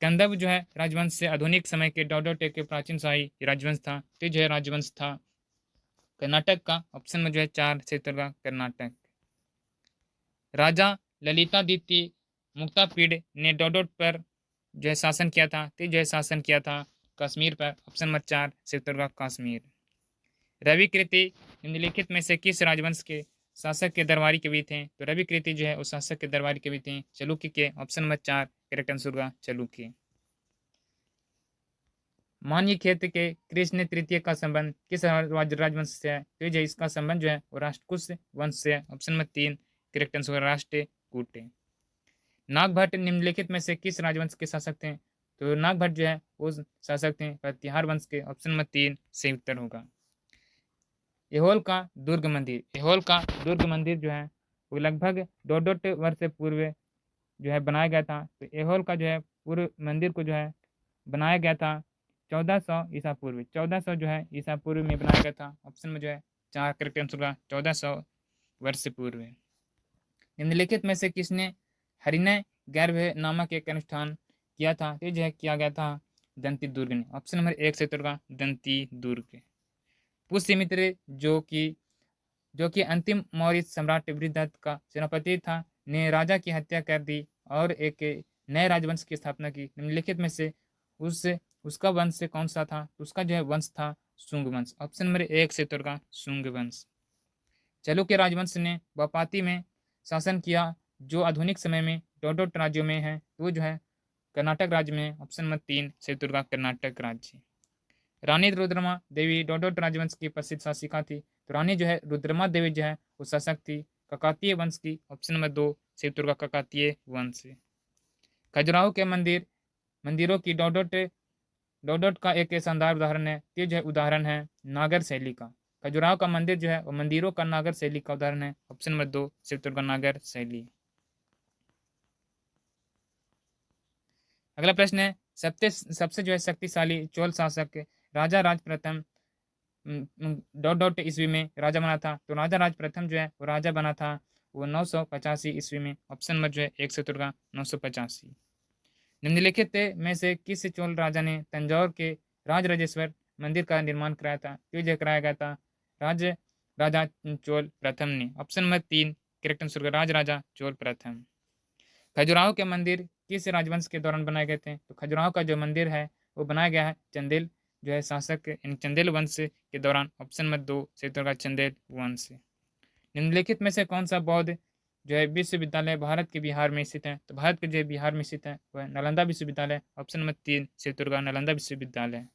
कंदव जो है राजवंश से आधुनिक समय के डोडोटे के प्राचीन शाही राजवंश था। तो जो है राजवंश था कर्नाटक का। ऑप्शन में जो है 4 क्षेत्र का कर्नाटक। राजा ललितादित्य मुक्तापीड़ ने डोडोट पर जो है शासन किया था? तो जो है शासन किया था कश्मीर पर। ऑप्शन नंबर 4 क्षेत्र का कश्मीर। रवि कृति निम्नलिखित में से किस राजवंश के शासक के दरबारी कवि थे? तो रवि कृति जो है उस शासक के दरबारी कवि थे चालुक्य के। ऑप्शन नंबर 4 करेक्ट आंसर होगा चालुक्य। मान्य क्षेत्र के कृष्ण तृतीय का संबंध किस राजवंश से है? तो जो इसका संबंध जो है वो राष्ट्रकूट वंश से है। ऑप्शन नंबर 3 करेक्ट आंसर होगा राष्ट्रकूट। नागभट्ट निम्नलिखित में से किस राजवंश के शासक थे? तो नागभट्ट जो है वो शासक थे प्रतिहार वंश के। ऑप्शन नंबर 3 सही उत्तर होगा। एहोल का दुर्ग मंदिर, एहोल का दुर्ग मंदिर जो है वो लगभग 2.5 वर्ष पूर्व जो है बनाया गया था। तो एहोल का जो है पूर्व मंदिर को जो है बनाया गया था 1400 ईसा पूर्व। 1400 जो है ईसा पूर्व में बनाया गया था। ऑप्शन में जो है 4 करेक्ट आंसर होगा 1400 वर्ष पूर्व। निम्नलिखित में से किसने हरिणय गर्भ नामक एक अनुष्ठान किया था? तो जो है किया गया था दंती दुर्ग ने। ऑप्शन नंबर 1 से होगा दंती दुर्ग। पुष्यमित्र जो कि अंतिम मौर्य सम्राट बृहदत्त का सेनापति था ने राजा की हत्या कर दी और एक नए राजवंश की स्थापना की। निम्नलिखित में से उसका वंश से कौन सा था? उसका जो है वंश था शुंग वंश। ऑप्शन नंबर 1 से होगा शुंग वंश। चालुक्य राजवंश ने वापाती में शासन किया जो आधुनिक समय में डोडोट राज्यों में है। तो जो है कर्नाटक राज्य में। ऑप्शन नंबर 3 से होगा कर्नाटक राज्य। रानी रुद्रमा देवी डोडोट राजवंश की प्रसिद्ध शासिका थी। तो रानी जो है रुद्रमा देवी जो है वो शासक थी ककातीय वंश की। ऑप्शन नंबर 2 से होगा ककातीय वंश। खजुराहो के मंदिरों की डोडोट का एक शानदार उदाहरण है। ये जो है उदाहरण है नागर शैली का। खजुराहो का मंदिर जो है वो मंदिरों का नागर शैली का उदाहरण है। ऑप्शन नंबर 2 से होगा नागर शैली। अगला प्रश्न है, सबसे जो है शक्तिशाली चोल शासक राजा राज प्रथम डॉट ईस्वी में राजा बना था? तो राजा राज प्रथम जो है वो राजा बना था वो 985 ईस्वी में। ऑप्शन नंबर जो है 1 से होगा 985। निम्नलिखित में से किस चोल राजा ने तंजौर के राजराजेश्वर मंदिर का निर्माण कराया था? तो जो कराया गया था राजा चोल प्रथम ने। ऑप्शन नंबर 3 करेक्ट आंसर राज राजा चोल प्रथम। खजुराहो के मंदिर किस राजवंश के दौरान बनाए गए थे? तो खजुराहो का जो मंदिर है वो बनाया गया है चंदेल जो है शासक चंदेल वंश के दौरान। ऑप्शन नंबर 2 से होगा चंदेल वंश। निम्नलिखित में से कौन सा बौद्ध जो है विश्वविद्यालय भारत के बिहार में स्थित है? तो भारत के जो बिहार में स्थित है वह नालंदा विश्वविद्यालय। ऑप्शन नंबर 3 से होगा नालंदा विश्वविद्यालय।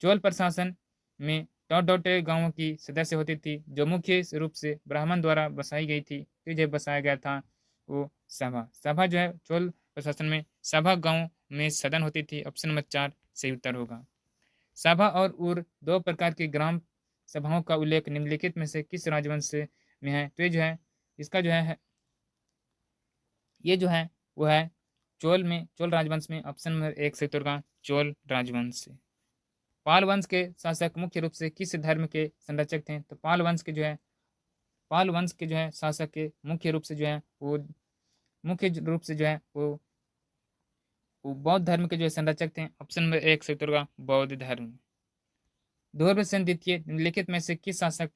चोल प्रशासन में डॉट गांवों की सदस्य होती थी जो मुख्य रूप से ब्राह्मण द्वारा बसाई गई थी। तो जो बसाया गया था वो सभा जो है चोल प्रशासन में सभा गांव में सदन होती थी। ऑप्शन नंबर 4 सही उत्तर होगा। सभा और उर 2 प्रकार की ग्राम सभाओं का उल्लेख निम्नलिखित में से किस राजवंश में है? तो ये जो है इसका जो है ये जो है वो है चोल राजवंश में। ऑप्शन नंबर 1 से होगा चोल राजवंश। पाल वंश के शासक मुख्य रूप से किस धर्म के संरक्षक थे? तो पाल वंश के जो है शासक के मुख्य रूप से जो है वो बौद्ध धर्म के जो है संरक्षक थे। ऑप्शन नंबर 1 से उत्तर होगा बौद्ध धर्म। धूर्वसेन द्वितीय निम्नलिखित में से किस शासक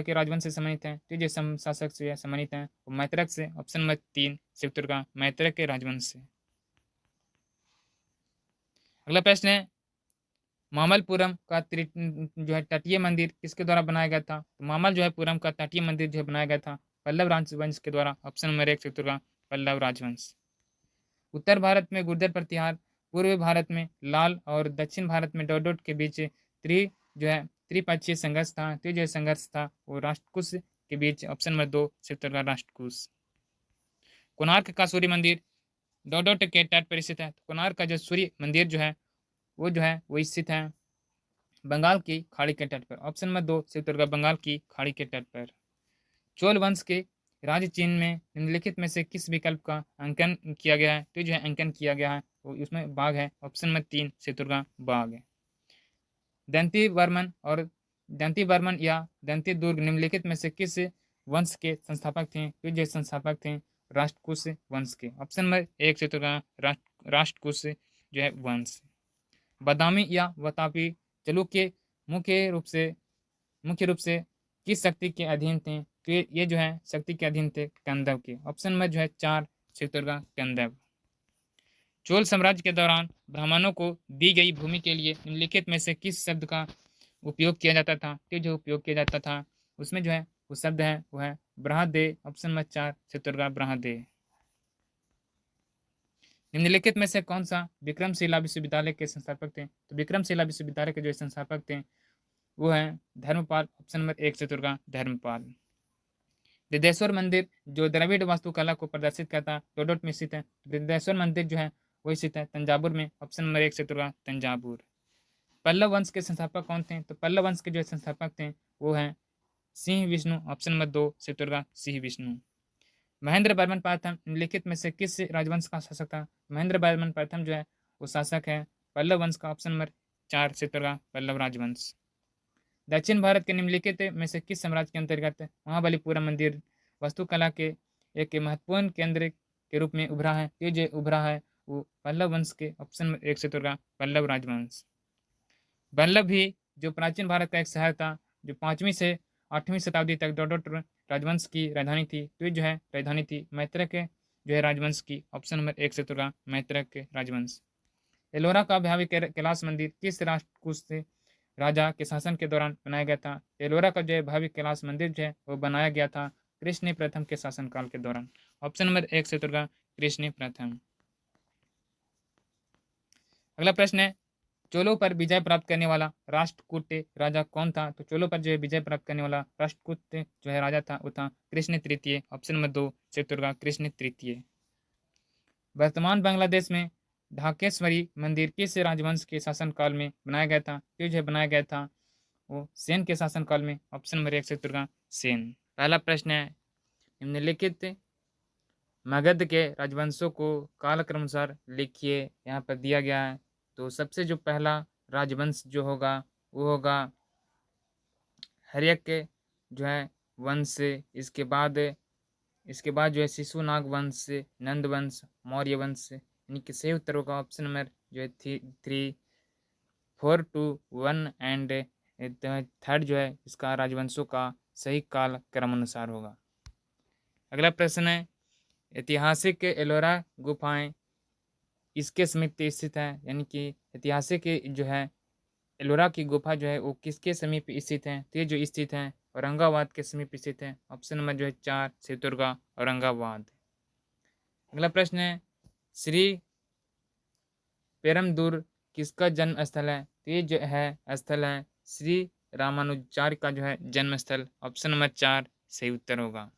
के राजवंश से सम्मानित हैं? तो जो शासक से सम्मानित हैं वो मैत्रक से। ऑप्शन नंबर 3 से उत्तर होगा मैत्रक के राजवंश से। अगला प्रश्न है, मामलपुरम का जो है तटीय मंदिर किसके द्वारा बनाया गया था? तो मामल जो है पुरम का तटीय मंदिर जो है बनाया गया था पल्लव राजवंश के द्वारा। ऑप्शन नंबर 1 चित्तौड़गढ़ पल्लव राजवंश। उत्तर भारत में गुर्जर प्रतिहार, पूर्वी भारत में लाल और दक्षिण भारत में डोडोट के बीच त्रिपक्षीय संघर्ष था। तो जो संघर्ष था वो राष्ट्रकूट के बीच। Option number 2 Chittorgarh Rashtrakuta. कोणार्क का सूर्य मंदिर डोडोट के तट पर स्थित है। कोणार्क का जो सूर्य मंदिर वो स्थित है बंगाल की खाड़ी के तट पर। ऑप्शन नंबर 2 चित्तौड़गढ़ बंगाल की खाड़ी के तट पर। चोल वंश के राज्य चीन में निम्नलिखित में से किस विकल्प का अंकन किया गया है? तो अंकन किया गया है वो उसमें बाघ है। ऑप्शन नंबर 3 चित्तौड़गढ़ बाघ है। दंती वर्मन या दंती दुर्ग निम्नलिखित में से किस वंश के संस्थापक थे? तो संस्थापक थे राष्ट्रकूट वंश के। ऑप्शन नंबर 1 चित्तौड़गढ़ राष्ट्रकूट वंश। बादामी या वतापी चालुक्य मुख्य रूप से किस शक्ति के अधीन थे? तो ये शक्ति के अधीन थे कंदव के। ऑप्शन नंबर 4 चित्तौड़गढ़ कंदव। चोल साम्राज्य के दौरान ब्राह्मणों को दी गई भूमि के लिए निम्नलिखित में से किस शब्द का उपयोग किया जाता था? तो जो उपयोग किया जाता था उसमें वो शब्द है वो है ब्रहदे। ऑप्शन नंबर 4 चित्तौड़गढ़ ब्रहदे। निम्नलिखित में से कौन सा विक्रमशिला विश्वविद्यालय के संस्थापक थे? तो विक्रमशिला विश्वविद्यालय के जो संस्थापक थे वो है धर्मपाल। Option number 1 Chittorgarh Dharmapala. रिद्धेश्वर मंदिर जो द्रविड़ वास्तुकला को प्रदर्शित करता डोडोट में स्थित है। रिद्धेश्वर मंदिर वो स्थित है तंजावुर में। Option number 1 Chittorgarh Thanjavur. पल्लव वंश के संस्थापक कौन थे? तो पल्लव वंश के जो संस्थापक थे वो हैं सिंह विष्णु। Option number 2 Chittorgarh Simha Vishnu. महेंद्र वर्मन प्रथम निम्नलिखित में से किस राजवंश का शासक था? महेंद्र वर्मन प्रथम वो शासक है पल्लव वंश का। ऑप्शन नंबर 4 चित्तौड़गढ़ पल्लव राजवंश। दक्षिण भारत के निम्नलिखित में से किस साम्राज्य के अंतर्गत महाबलीपुरम मंदिर वास्तुकला के एक महत्वपूर्ण केंद्र के रूप में उभरा है? ये जो उभरा है वो पल्लव वंश के। ऑप्शन नंबर 1 चित्तौड़गढ़ पल्लव राजवंश। बल्लभ भी जो प्राचीन भारत का एक शहर था जो 5वीं से 8वीं शताब्दी तक डोडोट राजवंश की राजधानी थी। तो ये राजधानी थी मैत्रक राजवंश की। ऑप्शन नंबर 1 चित्तौड़गढ़ मैत्रक राजवंश। एलोरा का भावी कैलाश मंदिर किस राष्ट्रकूट राजा के शासन के दौरान बनाया गया था? एलोरा का भावी कैलाश मंदिर वो बनाया गया था कृष्ण प्रथम के शासनकाल के दौरान। ऑप्शन नंबर 1 चित्तौड़गढ़ कृष्ण प्रथम। अगला प्रश्न है चोलों पर विजय प्राप्त करने वाला राष्ट्रकूट राजा कौन था? तो चोलों पर विजय प्राप्त करने वाला राष्ट्रकूट राजा था वो था कृष्ण तृतीय। ऑप्शन नंबर 2 चित्तौड़गढ़ कृष्ण तृतीय। वर्तमान बांग्लादेश में ढाकेश्वरी मंदिर किस राजवंश के शासनकाल में बनाया गया था? तो बनाया गया था वो सेन के शासनकाल में। Option number 1 Chittorgarh Sen. पहला प्रश्न है निम्नलिखित मगध के राजवंशों को कालक्रमानुसार लिखिए। यहाँ पर दिया गया है। तो सबसे जो पहला राजवंश जो होगा वो होगा हर्यक वंश। इसके बाद शिशुनाग वंश, नंद वंश, मौर्य वंश। यानी कि सही उत्तर होगा ऑप्शन नंबर 3 4 2 1 एंड थर्ड इसका राजवंशों का सही काल क्रमानुसार होगा। अगला प्रश्न है ऐतिहासिक एलोरा गुफाएं इसके समीप स्थित है? यानी कि ऐतिहासिक एलोरा की गुफा वो किसके समीप स्थित है? तो ये जो स्थित है औरंगाबाद के समीप स्थित है। Option number 4 Chittorgarh Aurangabad. अगला प्रश्न है श्री पेरमदूर किसका जन्म स्थल है? तो ये स्थल है श्री रामानुजाचार्य का जन्म स्थल। ऑप्शन नंबर 4 सही उत्तर होगा।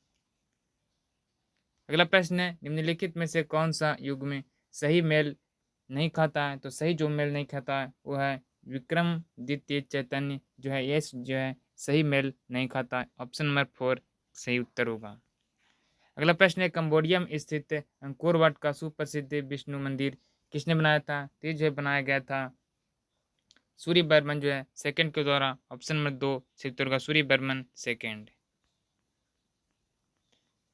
अगला प्रश्न है निम्नलिखित में से कौन सा युग में सही मेल नहीं खाता है? तो सही जो मेल नहीं खाता है वो है विक्रमादित्य चैतन्य ये सही मेल नहीं खाता है। ऑप्शन नंबर 4 सही उत्तर होगा। अगला प्रश्न है कंबोडिया में स्थित अंकोर वाट का सुप्रसिद्ध विष्णु मंदिर किसने बनाया था? तो ये बनाया गया था सूर्य बर्मन सेकंड के द्वारा। ऑप्शन नंबर 2 चित्तौड़गढ़ सूर्य बर्मन सेकंड।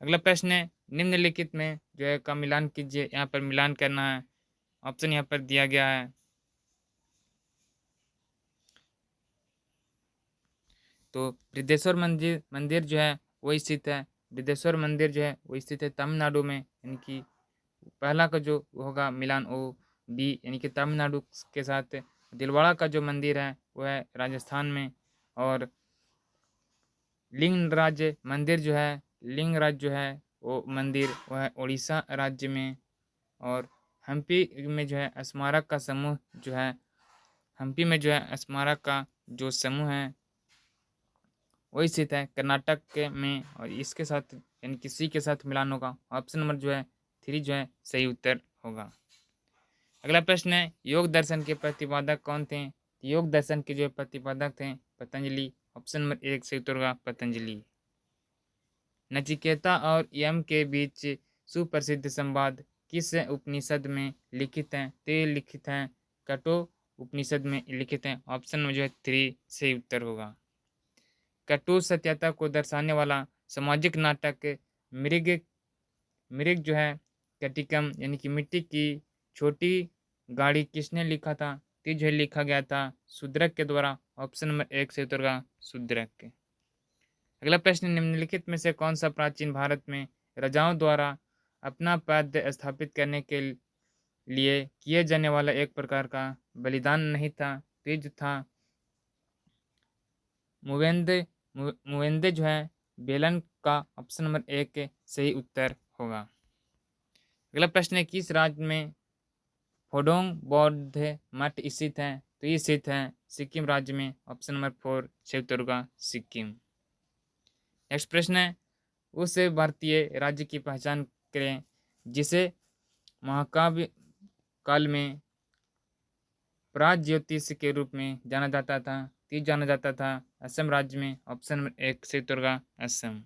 अगला प्रश्न है निम्नलिखित में का मिलान कीजिए। यहाँ पर मिलान करना है। ऑप्शन यहाँ पर दिया गया है। तो रिद्धेश्वर मंदिर वो स्थित है। रिद्धेश्वर मंदिर वो स्थित है तमिलनाडु में। यानी कि पहला का जो होगा मिलान ओ बी यानी कि तमिलनाडु के साथ। दिलवाड़ा का जो मंदिर है वो है राजस्थान में। और लिंगराज मंदिर लिंगराज जो है वो मंदिर वह है उड़ीसा राज्य में। और हम्पी में जो है स्मारक का समूह जो है, हम्पी में जो है स्मारक का जो समूह है वही स्थित है कर्नाटक के में। और इसके साथ यानी किसी के साथ मिलान होगा। ऑप्शन नंबर जो है 3 जो है सही उत्तर होगा। अगला प्रश्न है योग दर्शन के प्रतिपादक कौन थे? योग दर्शन के जो प्रतिपादक थे पतंजलि। ऑप्शन नंबर 1 सही उत्तर होगा पतंजलि। नचिकेता और यम के बीच सुप्रसिद्ध संवाद किस उपनिषद में लिखित हैं? ते लिखित हैं कठो उपनिषद में लिखित हैं। ऑप्शन में जो है 3 सही उत्तर होगा। कटु सत्यता को दर्शाने वाला सामाजिक नाटक मृग मृग जो है कटिकम यानी कि मिट्टी की छोटी गाड़ी किसने लिखा था? तो जो है लिखा गया था शूद्रक के द्वारा। ऑप्शन नंबर 1 सही उत्तर होगा शूद्रक के। अगला प्रश्न निम्नलिखित में से कौन सा प्राचीन भारत में राजाओं द्वारा अपना पद स्थापित करने के लिए किए जाने वाला एक प्रकार का बलिदान नहीं था? तो जो था मुवेंदे मुवेंदे जो है बेलन का। ऑप्शन नंबर 1 सही उत्तर होगा। अगला प्रश्न है किस राज्य में फोडोंग बौद्ध मठ स्थित है? तो ये स्थित है सिक्किम राज्य में। ऑप्शन नंबर 4 सही उत्तर होगा सिक्किम। नेक्स्ट प्रश्न है उस भारतीय राज्य की पहचान करें जिसे महाकाव्य काल में प्राज्योतिष के रूप में जाना जाता था। तीज जाना जाता था असम राज्य में। ऑप्शन नंबर 1 सही उत्तर होगा असम।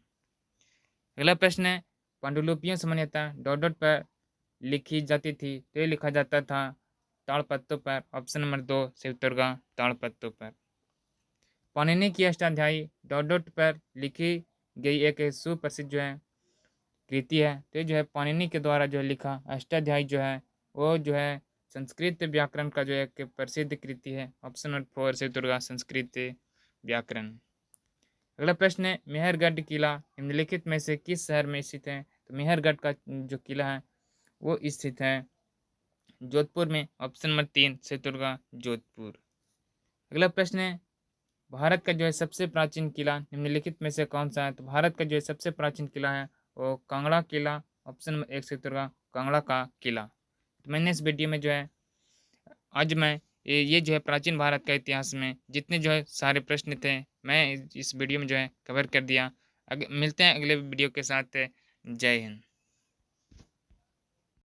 अगला प्रश्न है पांडुलिपियां सामान्यतः डॉट डॉट पर लिखी जाती थी तो ये लिखा जाता था ताड़पत्रों पर। ऑप्शन नंबर 2 सही उत्तर होगा ताड़पत्रों पर। पाणिनि की अष्टाध्यायी डॉट डॉट पर लिखी गई एक सुप्रसिद्ध जो है कृति है। तो जो है पाणिनि के द्वारा जो है लिखा अष्टाध्यायी जो है वो जो है संस्कृत व्याकरण का जो एक प्रसिद्ध कृति है। ऑप्शन नंबर 4 सही उत्तर होगा संस्कृत व्याकरण। अगला प्रश्न है मेहरगढ़ किला निम्नलिखित में से किस शहर में स्थित है? तो मेहरगढ़ का जो किला है वो स्थित है जोधपुर में। ऑप्शन नंबर 3 सही उत्तर होगा जोधपुर। अगला प्रश्न है भारत का जो है सबसे प्राचीन किला निम्नलिखित में से कौन सा है? तो भारत का जो है सबसे प्राचीन किला है वो कांगड़ा किला। ऑप्शन नंबर 1 सही उत्तर होगा कांगड़ा का किला। तो मैंने इस वीडियो में जो है आज मैं ये जो है प्राचीन भारत का इतिहास में जितने जो है सारे प्रश्न थे मैं इस वीडियो में जो है कवर कर दिया। मिलते हैं अगले वीडियो के साथ। जय हिंद।